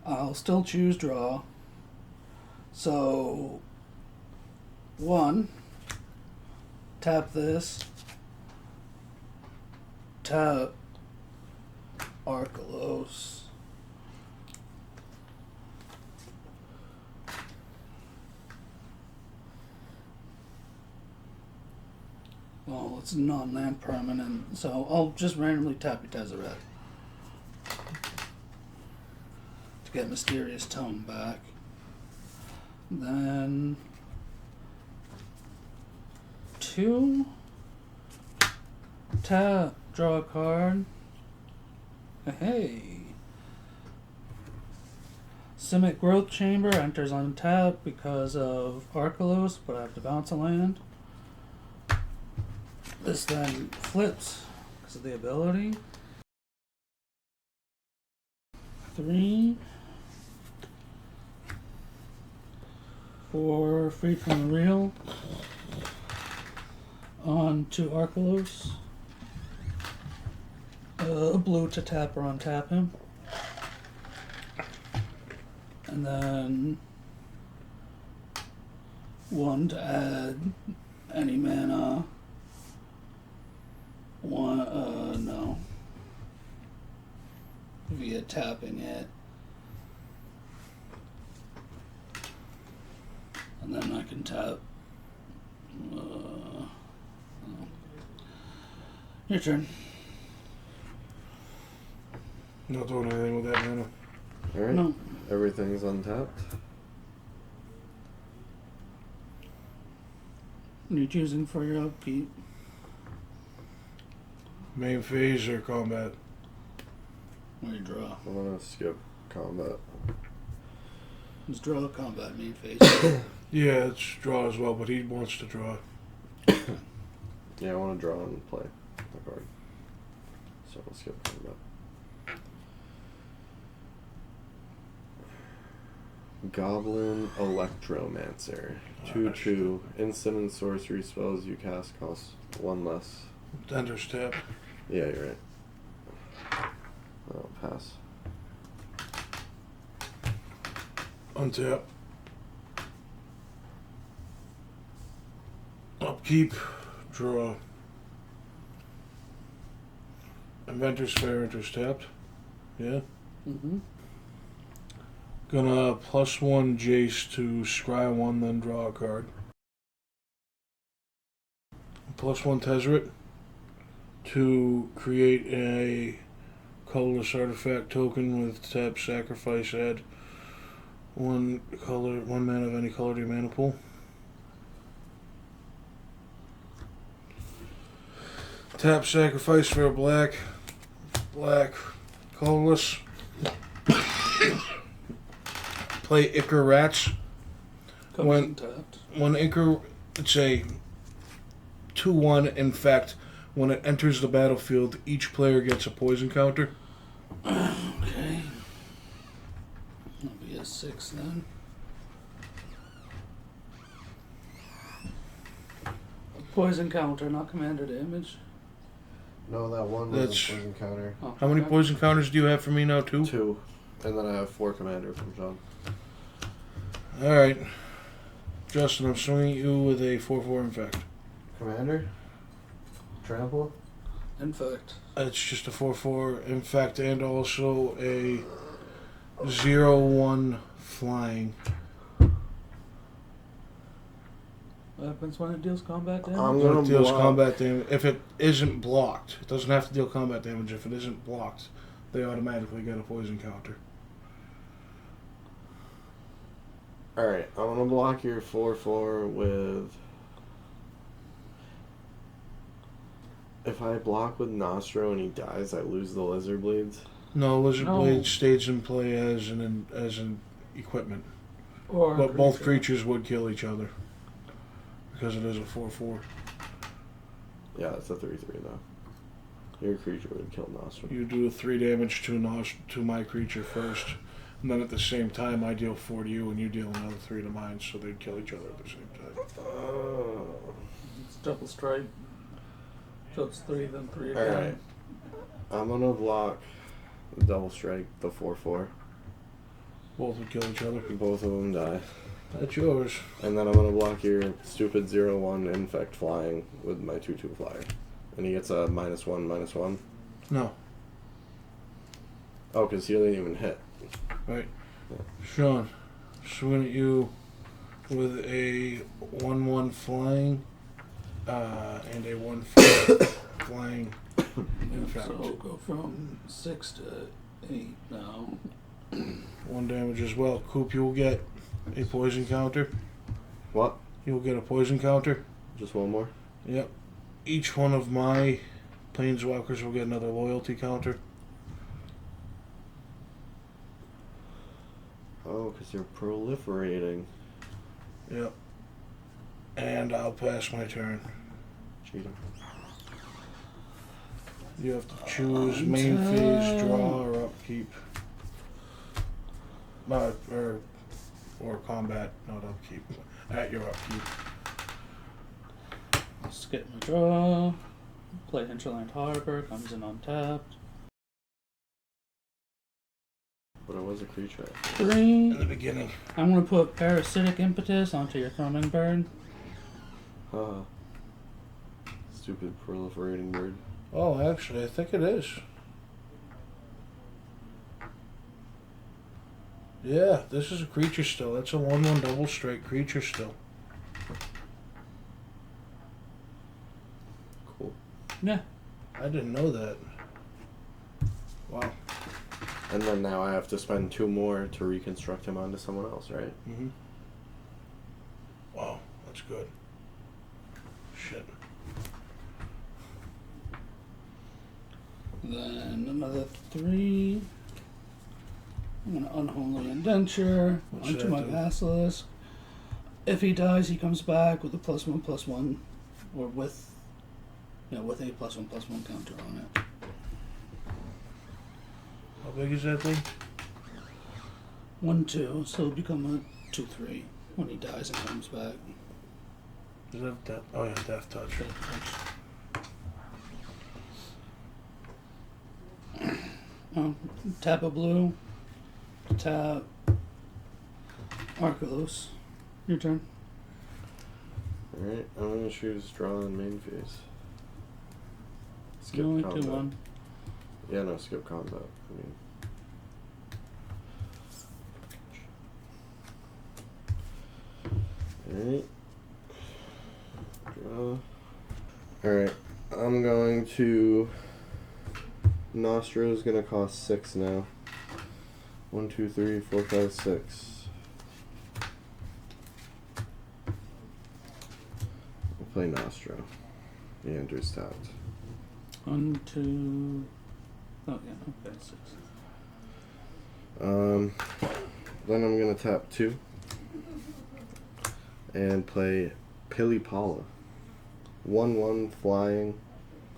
I'll still choose draw. So, 1, tap this, tap Archelos. Well, it's non-land permanent, so I'll just randomly tap your Tezzeret to get Mysterious Tome back. Then 2, tap, draw a card. Hey. Simic Growth Chamber enters on tap because of Archelos, but I have to bounce a land. This then flips because of the ability. 3, 4, Freed from the Real. On to Archelos. Blue to tap or untap him. And then 1 to add any mana. 1, no. Via tapping it. And then I can tap. No. Your turn. Not doing anything with that mana. Alright. No. Everything's untapped. You're choosing for your upkeep. Main phase or combat? Or you draw. I'm gonna skip combat. Just draw a combat main phase. Yeah, it's draw as well, but he wants to draw. Yeah, I want to draw and play the card. So I'll skip combat. Goblin Electromancer. 2/2. Instant and sorcery spells you cast cost 1 less. Enters tap. Yeah, you're right. I'll pass. Untap. Upkeep. Draw. Inventor's Fair enters tapped. Yeah. Mm-hmm. Gonna +1 Jace to scry 1, then draw a card. +1 Tezzeret to create a colorless artifact token with tap, sacrifice, add 1 mana of any color to your mana pool. Tap, sacrifice for a black, colorless. play Ichor Rats. Comes When- untapped. When Ichor, it's a 2/1 infect. When it enters the battlefield, each player gets a poison counter. Okay. That'll be a 6 then. Poison counter, not commander damage. No, that one was That's- a poison counter. Oh, How many okay. poison counters do you have for me now, 2? 2. And then I have 4 commander from John. Alright. Justin, I'm swinging at you with a 4/4 infect. Commander? Trample? Infect. It's just a 4/4 infect and also a 0/1 flying. What happens when it deals combat damage? I'm When gonna it deals block. combat damage, if it isn't blocked, it doesn't have to deal combat damage. If it isn't blocked, they automatically get a poison counter. Alright, I'm gonna block your 4/4 with. If I block with Gnostro and he dies, I lose the Lizard Blades. No, Lizard No. Blade stays in play as an equipment, Or but both creatures would kill each other because it is a 4/4. Yeah, that's a 3/3 though. Your creature would kill Gnostro. You do 3 damage to my creature first, and then at the same time I deal 4 to you, and you deal another 3 to mine, so they'd kill each other at the same time. Oh. It's double strike. So it's 3, then 3 again. Alright. I'm gonna block the double strike, the 4/4. Both would kill each other. Both of them die. That's yours. And then I'm gonna block your stupid 0/1 infect flying with my 2/2 flyer. And he gets a -1/-1. No. Oh, because he didn't even hit. Right. Sean, swing at you with a 1/1 flying and a 1/4 flying infect. So we'll go from 6 to 8 now. 1 damage as well. Coop, you'll get a poison counter. What? You'll get a poison counter. Just one more? Yep. Each one of my planeswalkers will get another loyalty counter. Oh, because you're proliferating. Yep. And I'll pass my turn. Cheater. You have to choose main phase, draw, or upkeep. Or combat, not upkeep. At your upkeep. I'll skip my draw. Play Hinterland Harbor, comes in untapped. But it was a creature. 3. In the beginning. I'm going to put Parasitic Impetus onto your Thrumming Bird. Haha. Stupid proliferating bird. Oh, actually, I think it is. Yeah, this is a creature still. That's a 1/1 double strike creature still. Cool. Yeah. I didn't know that. Wow. And then now I have to spend 2 more to reconstruct him onto someone else, right? Mm-hmm. Wow, that's good. Shit. Then another 3. I'm going to Unholy Indenture What's onto that my do? Basilisk. If he dies, he comes back with a +1/+1, or with a +1/+1 counter on it. How big is that thing? 1/2, so it'll become a 2/3 when he dies and comes back. Does that have death? Oh yeah, death touch. Tap a blue. Tap Archelos. Your turn. Alright, I'm gonna choose draw and main phase. Skip You only combat. do 1. Yeah, no, skip combat. Alright. Draw. Alright, I'm going to. Nostro's gonna cost 6 now. 1, 2, 3, 4, 5, 6. We'll play Gnostro. He enters tapped. 1, 2. Oh, yeah, okay, 6. Then I'm gonna tap 2 and play Pilipala. 1/1 flying,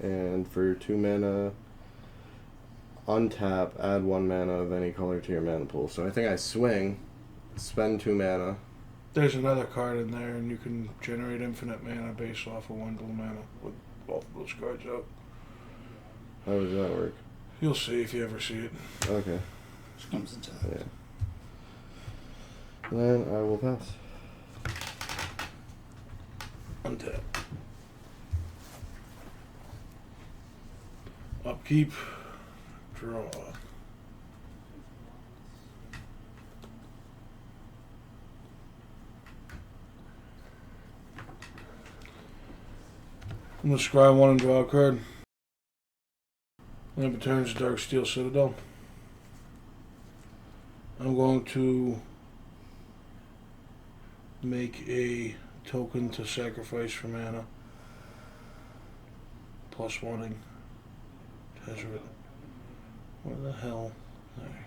and for 2 mana, untap, add 1 mana of any color to your mana pool. So I think I swing, spend 2 mana. There's another card in there, and you can generate infinite mana based off of 1 blue mana with both of those cards out. How does that work? You'll see if you ever see it. Okay. Which comes into Yeah. Then I will pass. Untap. Upkeep. Draw. I'm going to scry 1 and draw a card. Lamp returns Dark Steel Citadel. I'm going to make a token to sacrifice for mana. Plus 1ing. Tezzeret. Where the hell? There.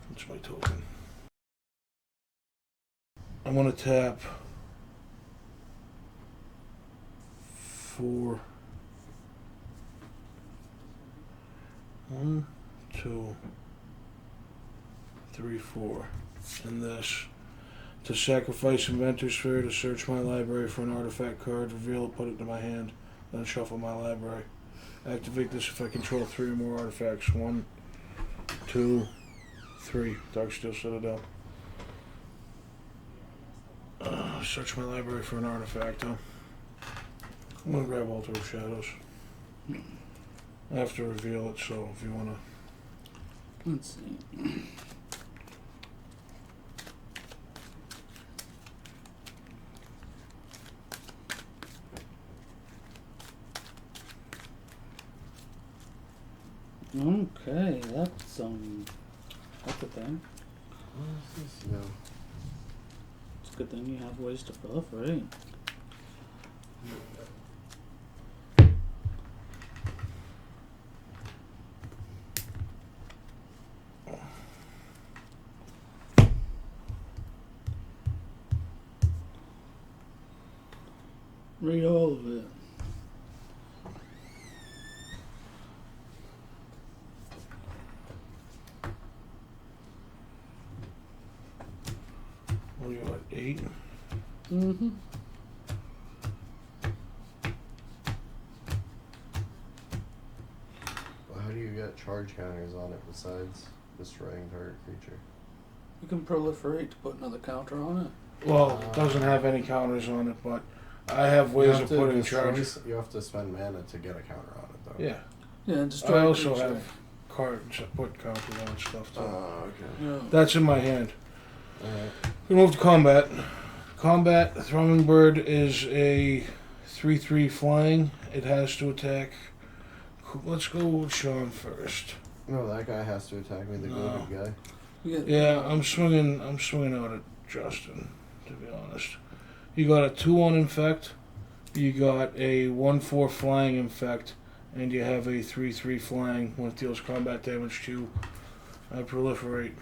That's my token. I'm going to tap 4. 1, 2, 3, 4. And this. To sacrifice Inventor Sphere to search my library for an artifact card, reveal it, put it in my hand, then shuffle my library. Activate this if I control 3 or more artifacts. 1, 2, 3. Dark Steel Citadel. Search my library for an artifact, huh? I'm gonna grab Altar of Shadows. I have to reveal it, so if you wanna... Let's see. Okay, that's a thing. What is this? No. It's a good thing you have ways to proliferate. Read all of it. What are you at, 8? Mm-hmm. Well, how do you get charge counters on it besides destroying target creature? You can proliferate to put another counter on it. Well, it doesn't have any counters on it, but I have ways of putting charges. You have to spend mana to get a counter on it, though. Yeah. Yeah, and destroy I also creature. have cards that put counters on stuff, too. Okay. Yeah. That's in my hand. Alright. We move to combat. Combat, Thrumming Bird is a 3/3 flying. It has to attack. Let's go with Sean first. No, that guy has to attack me, the No. goated guy. Yeah, I'm swinging out at Justin, to be honest. You got a 2/1 infect, you got a 1/4 flying infect, and you have a 3/3 flying when it deals combat damage to you. I proliferate.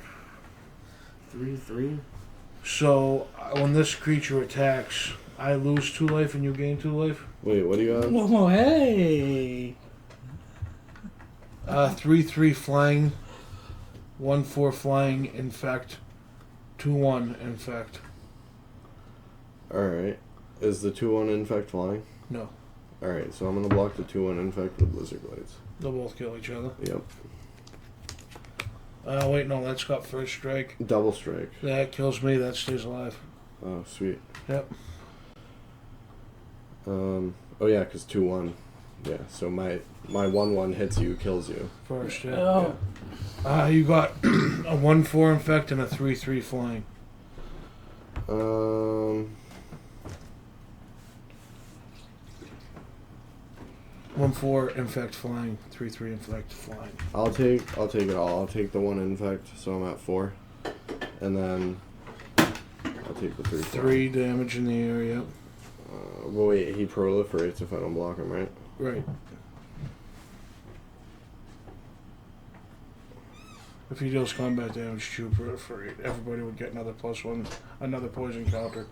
3/3? So when this creature attacks, I lose 2 life and you gain 2 life. Wait, what do you have? Whoa, hey! 3/3 flying, 1/4 flying infect, 2/1 infect. Alright. Is the 2/1 infect flying? No, Alright, so I'm gonna block the 2/1 infect with Lizard Blades. they'll both kill each other. Yep. Wait, no, that's got first strike. Double strike. That kills me, that stays alive. Oh, sweet. Yep. Oh yeah, because 2/1. Yeah, so my 1/1 hits you, kills you. First, yeah. Oh. You got a 1/4 infect and a 3/3 flying. 1/4 infect flying, 3/3 infect flying. I'll take it all. I'll take the 1 infect, so I'm at 4. And then I'll take the 3. 3 damage in the area. Well, wait, he proliferates if I don't block him, right? Right. If he deals combat damage to proliferate, everybody would get another +1, another poison counter,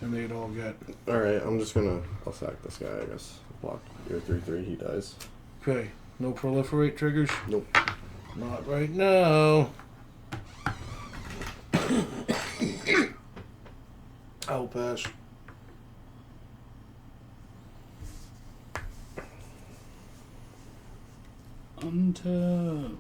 and they'd all get. Alright, I'll sack this guy, I guess. Block your 3/3, he dies. Okay, no proliferate triggers? Nope. Not right now. I'll pass. Untap.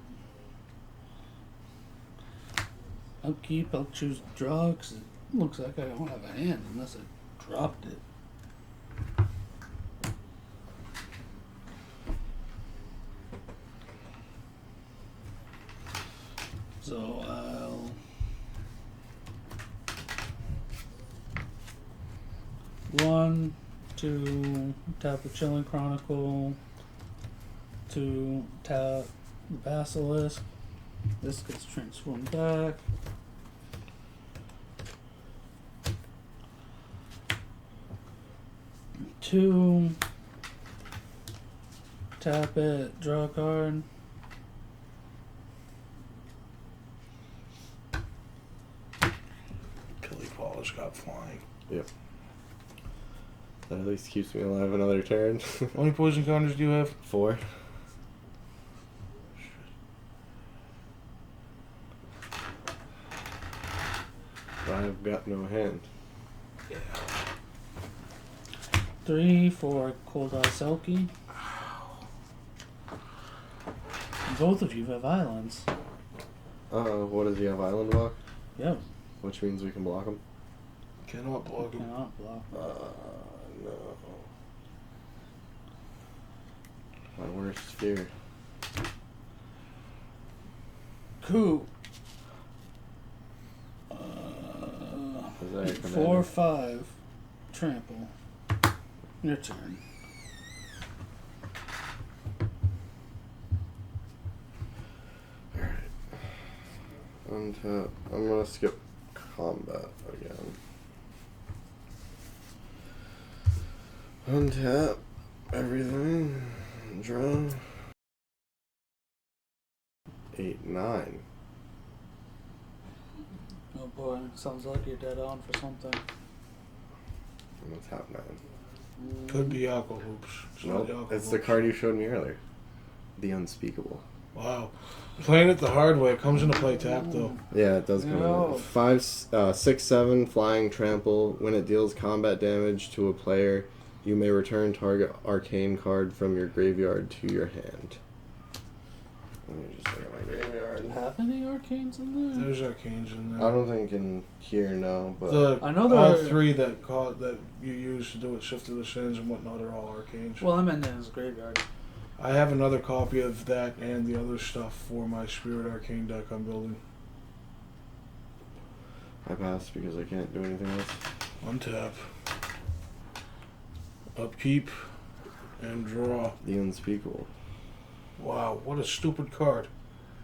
Upkeep, I'll choose draw, because it looks like I don't have a hand unless I dropped it. So I'll one, two, tap the Chilling Chronicle, two, tap the Basilisk. This gets transformed back. Two, tap it, draw a card. Pilly Paul's got flying. Yep. That at least keeps me alive another turn. How many poison counters do you have? 4. I've got no hand. Yeah. 3 for Cold Eye Selkie. Both of you have islands. What does he have? Island block? Yep. Which means we can block him? Cannot block him. Cannot block. No. My worst fear. Cool. Is that your commander? 4/5. Trample. Your turn. Alright. Untap. I'm gonna skip combat again. Untap everything. Draw. 8, 9. Oh boy, sounds like you're dead on for something. I'm gonna tap 9. Could be Alco Hoops. It's not Nope, Alco it's the Hoops. card you showed me earlier. The Unspeakable. Wow. Playing it the hard way. It comes into play tap, though. Yeah, it does come No. in. 6, 7, flying trample. When it deals combat damage to a player, you may return target arcane card from your graveyard to your hand. Let me just look at my graveyard. Have any arcanes in there? There's arcanes in I there. don't think in here, no, but I know there all are- 3 that you use to do it, Shift of the Sins and whatnot, are all arcanes. Well, I'm in his graveyard. I have another copy of that and the other stuff for my Spirit Arcane deck I'm building. I pass because I can't do anything else. Untap. Upkeep. And draw. The Unspeakable. Wow, what a stupid card.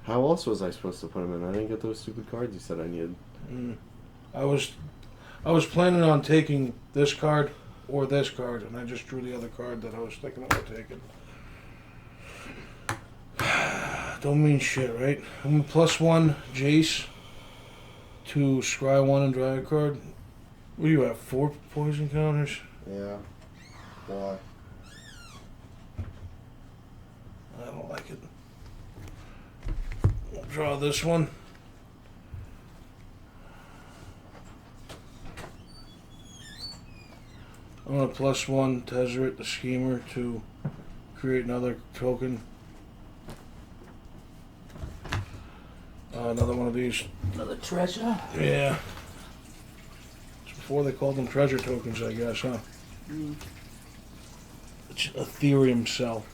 How else was I supposed to put him in? I didn't get those stupid cards you said I needed. I was planning on taking this card or this card, and I just drew the other card that I was thinking about taking. Don't mean shit, right? I'm a +1 Jace to scry 1 and draw a card. What do you have? 4 poison counters? Yeah. Why? I don't like it. I'll draw this one. I'm gonna +1 Tezzeret the Schemer to create another token. Another one of these. Another treasure? Yeah. It's before they called them treasure tokens, I guess, huh? It's Ethereum cell.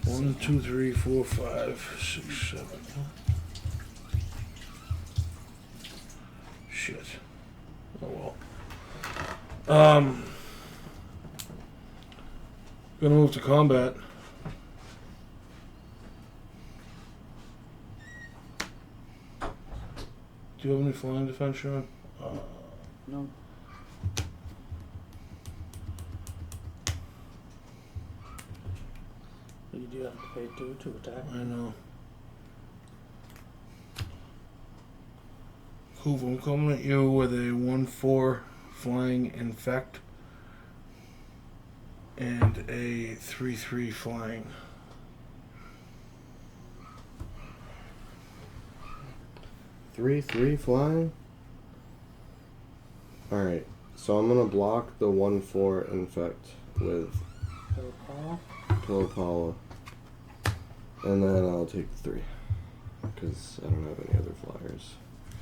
1, 2, 3, 4, 5, 6, 7. Shit. Oh well. Gonna move to combat. Do you have any flying defense, Sean? No. But you do have to pay 2 to attack. I know. Hoof, I'm coming at you with a 1/4 flying infect and a 3/3 flying. 3/3 flying? Alright, so I'm gonna block the 1/4 infect with Pillow Paula. And then I'll take the 3. Because I don't have any other flyers.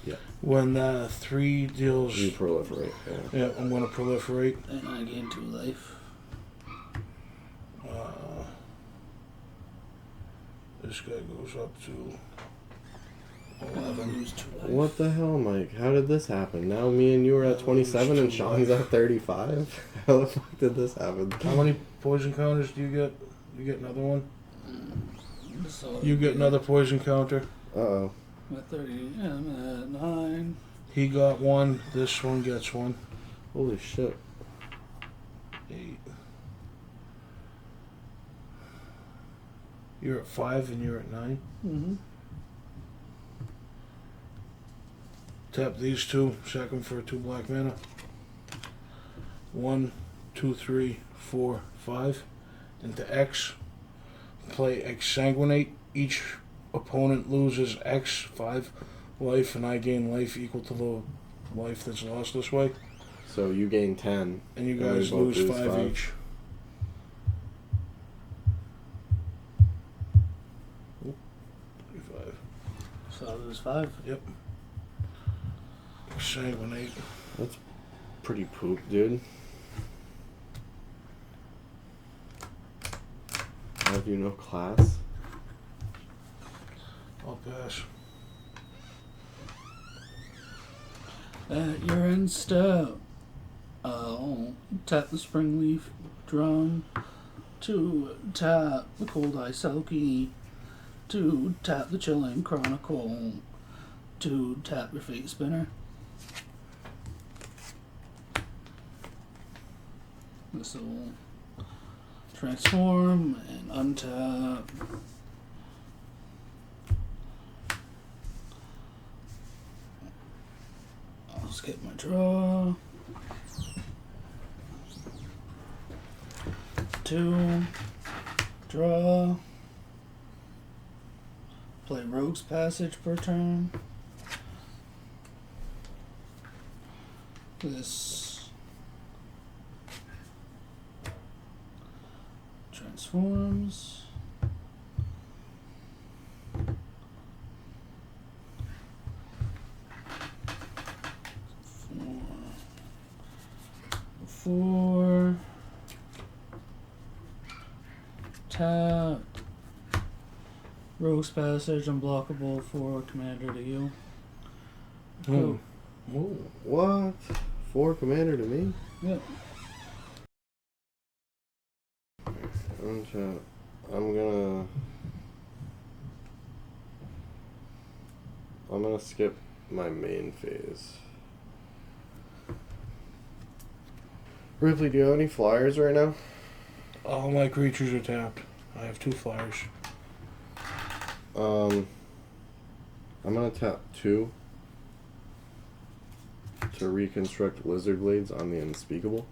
Yeah. When 3 deals... You proliferate, yeah. Yeah, I'm going to proliferate. And I gain 2 life. This guy goes up to 11. Lose 2 life. What the hell, Mike? How did this happen? Now me and you are at 27 and Sean's at 35? How the fuck did this happen? How many poison counters do you get? You get another one? So You get another poison counter. Uh-oh. I'm at 30. Yeah, I'm at 9. He got 1. This one gets 1. Holy shit. 8. You're at 5 and you're at 9. Mm-hmm. Tap these 2. Sack them for 2 black mana. 1, 2, 3, 4, 5. Into X. Play Exsanguinate. Each opponent loses X 5 life, and I gain life equal to the life that's lost this way. So you gain 10. And you we guys both lose 5 5. each. Oop, 35. So I lose 5. Yep. Exsanguinate. That's pretty poop, dude. Have you no class? I'll pass. At your end step, tap the spring leaf drum, to tap the cold ice selkie, to tap the chilling chronicle, to tap your fate spinner. This will transform and untap. I'll skip my draw. 2. Draw. Play Rogue's Passage per turn. This transforms. Four. Tap. Rogue's Passage unblockable for commander to you. Oh. Oh, what? 4 commander to me? Yep. I'm gonna skip my main phase. Ripley, do you have any flyers right now? All my creatures are tapped. I have 2 flyers. I'm gonna tap 2 to reconstruct Lizard Blades on the Unspeakable.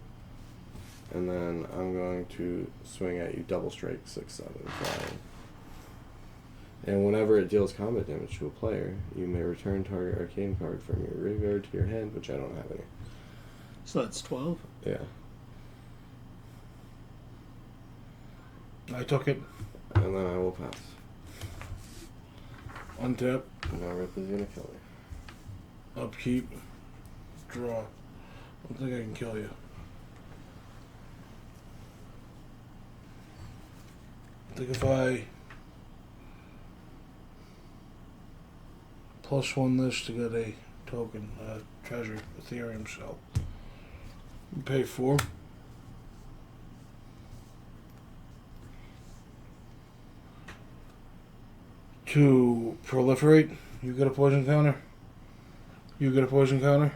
And then I'm going to swing at you double strike 6/7 flying. And whenever it deals combat damage to a player, you may return target arcane card from your graveyard to your hand, which I don't have any. So that's 12. Yeah. I took it. And then I will pass. Untap. Now Ripley's gonna kill me. Upkeep. Draw. I don't think I can kill you. I think if I +1 this to get a token, treasure, Ethereum cell. Pay 4. To proliferate, you get a poison counter. You get a poison counter.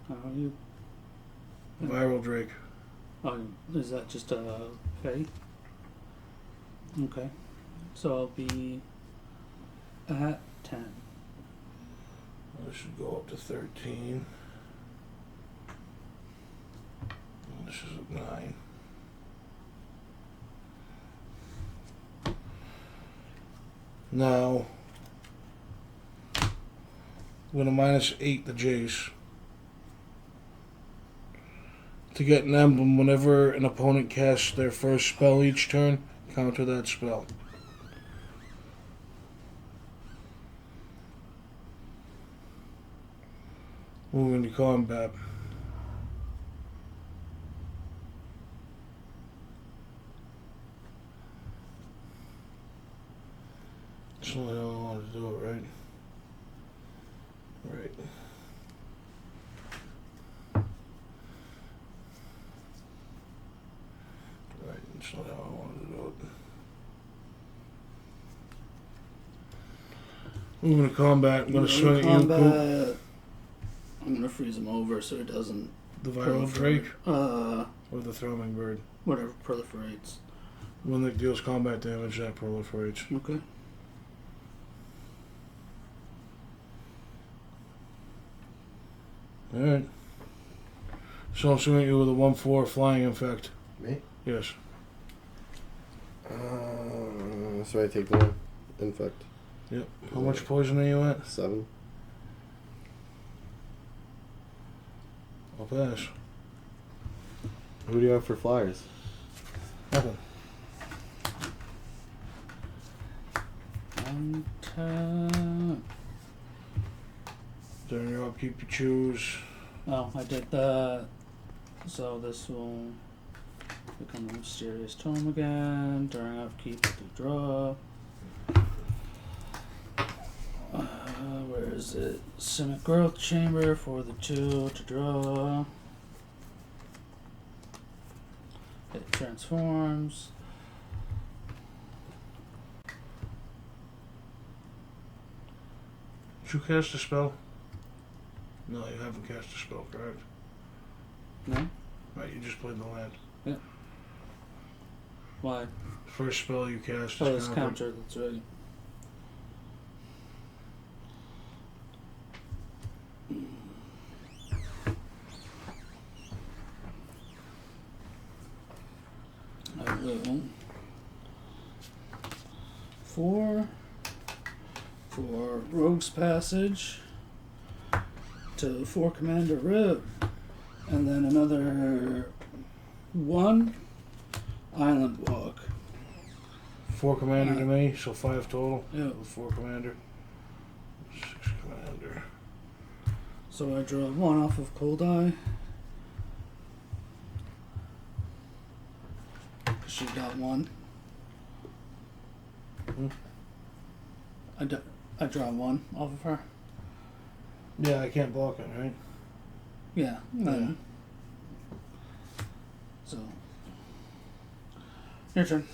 How are you? Viral Drake. Oh, is that just a pay? Okay. So I'll be at 10. this should go up to 13. And this is at 9. Now, I'm going to -8 the Jace. To get an emblem, whenever an opponent casts their first spell each turn, counter that spell. Moving to combat. That's not how I want to do it, right? Right. Right, that's not how I wanted to do it. Moving to combat, I'm going to swing at you. Combat. I'm gonna freeze him over so he doesn't. The viral drake? Or Or the throbbing bird? whatever proliferates. One that deals combat damage, that proliferates. Okay. Alright. So I'm swinging at you with a 1/4 flying infect. Me? Yes. So I take the one. Infect. Yep. How much poison are you at? 7. I'll pass. Who do you have for flyers? Nothing. During your upkeep, you choose. Oh, I did that. So this will become a mysterious tome again. During upkeep, to draw. Where is it? Simic Growth Chamber for the 2 to draw. It transforms. Did you cast a spell? No, you haven't cast a spell, correct? No? Right, you just played the land. Yeah. Why? First spell you cast Oh, is it's counter. counter, that's right. I will. 4 for Rogue's Passage to 4 Commander Rib, and then another 1 Island Walk. 4 commander to me, so 5 total. Yeah. With 4 commander. 6 commander. So I draw 1 off of Cold Eye. She got 1. Hmm? I draw 1 off of her. Yeah, I can't block it, right? Yeah. Then. So. Your turn.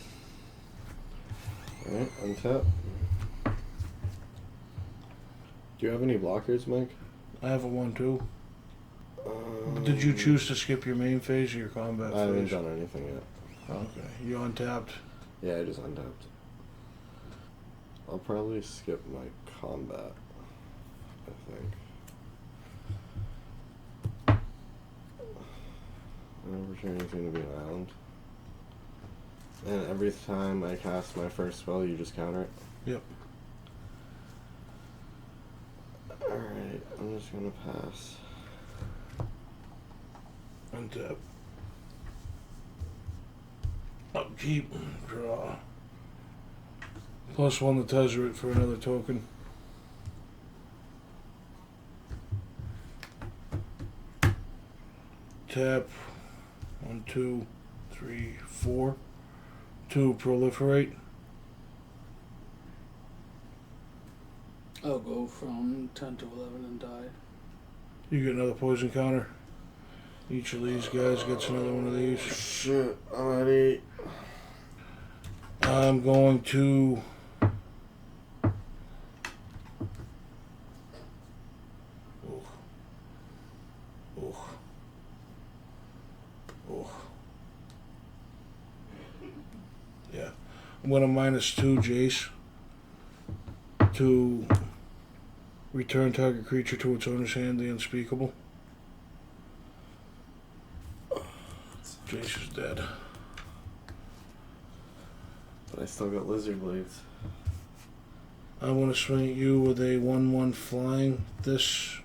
Alright, untap. Do you have any blockers, Mike? I have a 1/2. Did you choose to skip your main phase or your combat I haven't phase? done anything yet. Okay. You untapped. Yeah, I just untapped. I'll probably skip my combat, I think. I never turn anything to be an island. And every time I cast my first spell, you just counter it? Yep. Alright, I'm just gonna pass. Untap. Upkeep. Draw. +1 to Tezzeret for another token. Tap. 1, 2, 3, 4. 2 proliferate. I'll go from 10 to 11 and die. You get another poison counter. Each of these guys gets another one of these. Shit, I'm at 8. I'm going to yeah. I'm going to -2 Jace to Return target creature to its owner's hand, the unspeakable. Jace is dead. But I still got Lizard Blades. I want to swing at you with a 1/1 flying. This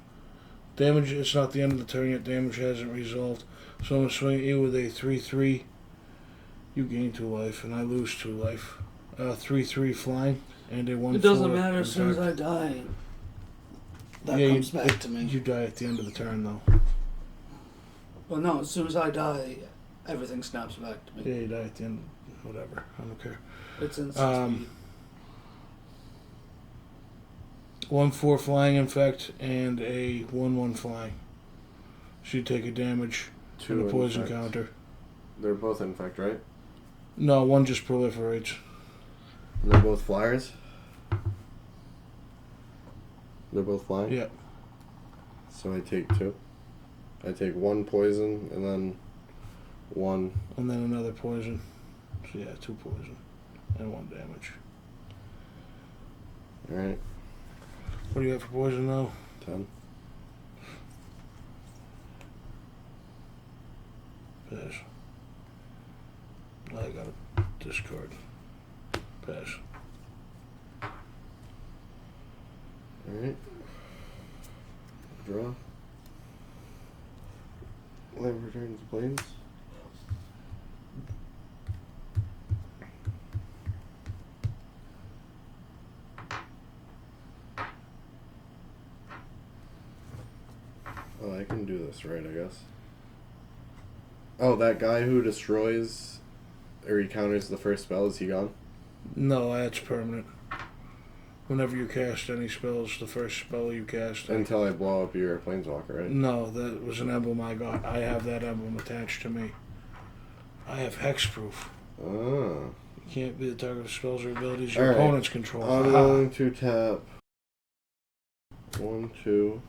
damage, it's not the end of the turn yet, damage hasn't resolved. So I'm going to swing at you with a 3/3. You gain 2 life, and I lose 2 life. 3/3 flying, and a 1/4. It doesn't matter as soon as I die. That comes back to me. You die at the end of the turn, though. Well, no, as soon as I die, everything snaps back to me. Yeah, you die at the end. Whatever. I don't care. It's instant speed. 1/4 flying infect and a 1/1 flying. So you take a damage and a poison infect. counter. They're both infect, right? No, one just proliferates. And they're both flyers? They're both flying? Yep. So I take 2. I take 1 poison and then 1. And then another poison. So yeah, 2 poison and 1 damage. Alright, What do you got for poison now? 10. Pass. I gotta discard. Pass. Alright. Draw. Land returns planes. Oh, I can do this right, I guess. Oh, that guy who destroys or he counters the first spell, is he gone? No, that's permanent. Whenever you cast any spells, the first spell you cast. Until I blow up your planeswalker, right? No, that was an emblem I got. I have that emblem attached to me. I have hexproof. Oh. You can't be the target of spells or abilities your Alright. opponents control. I'm going to tap 1, 2.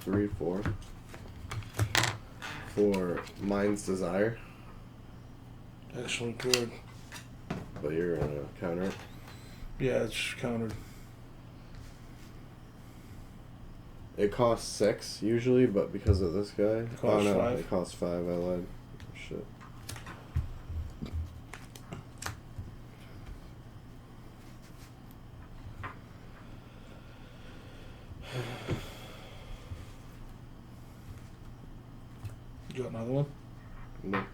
Three, 4. For Mind's Desire, Excellent card. but you're gonna counter it. Yeah, it's countered. It costs 6 usually, but because of this guy, costs 5. It costs 5. I lied. Shit. You got another one? No.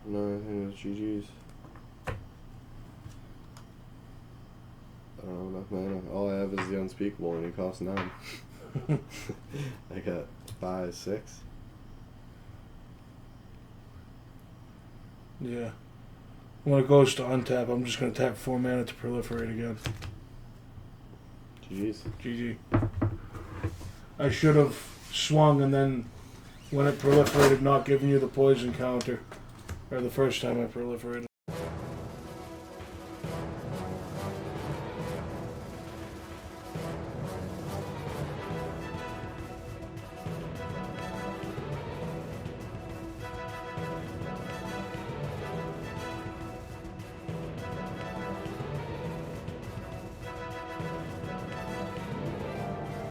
No, I think it's GG's. I don't have enough mana. All I have is the Unspeakable, and he costs 9. I got 5, 6. Yeah. When it goes to untap, I'm just going to tap 4 mana to proliferate again. GG's. GG. I should have swung and then, when it proliferated, not giving you the poison counter. Or the first time I proliferated.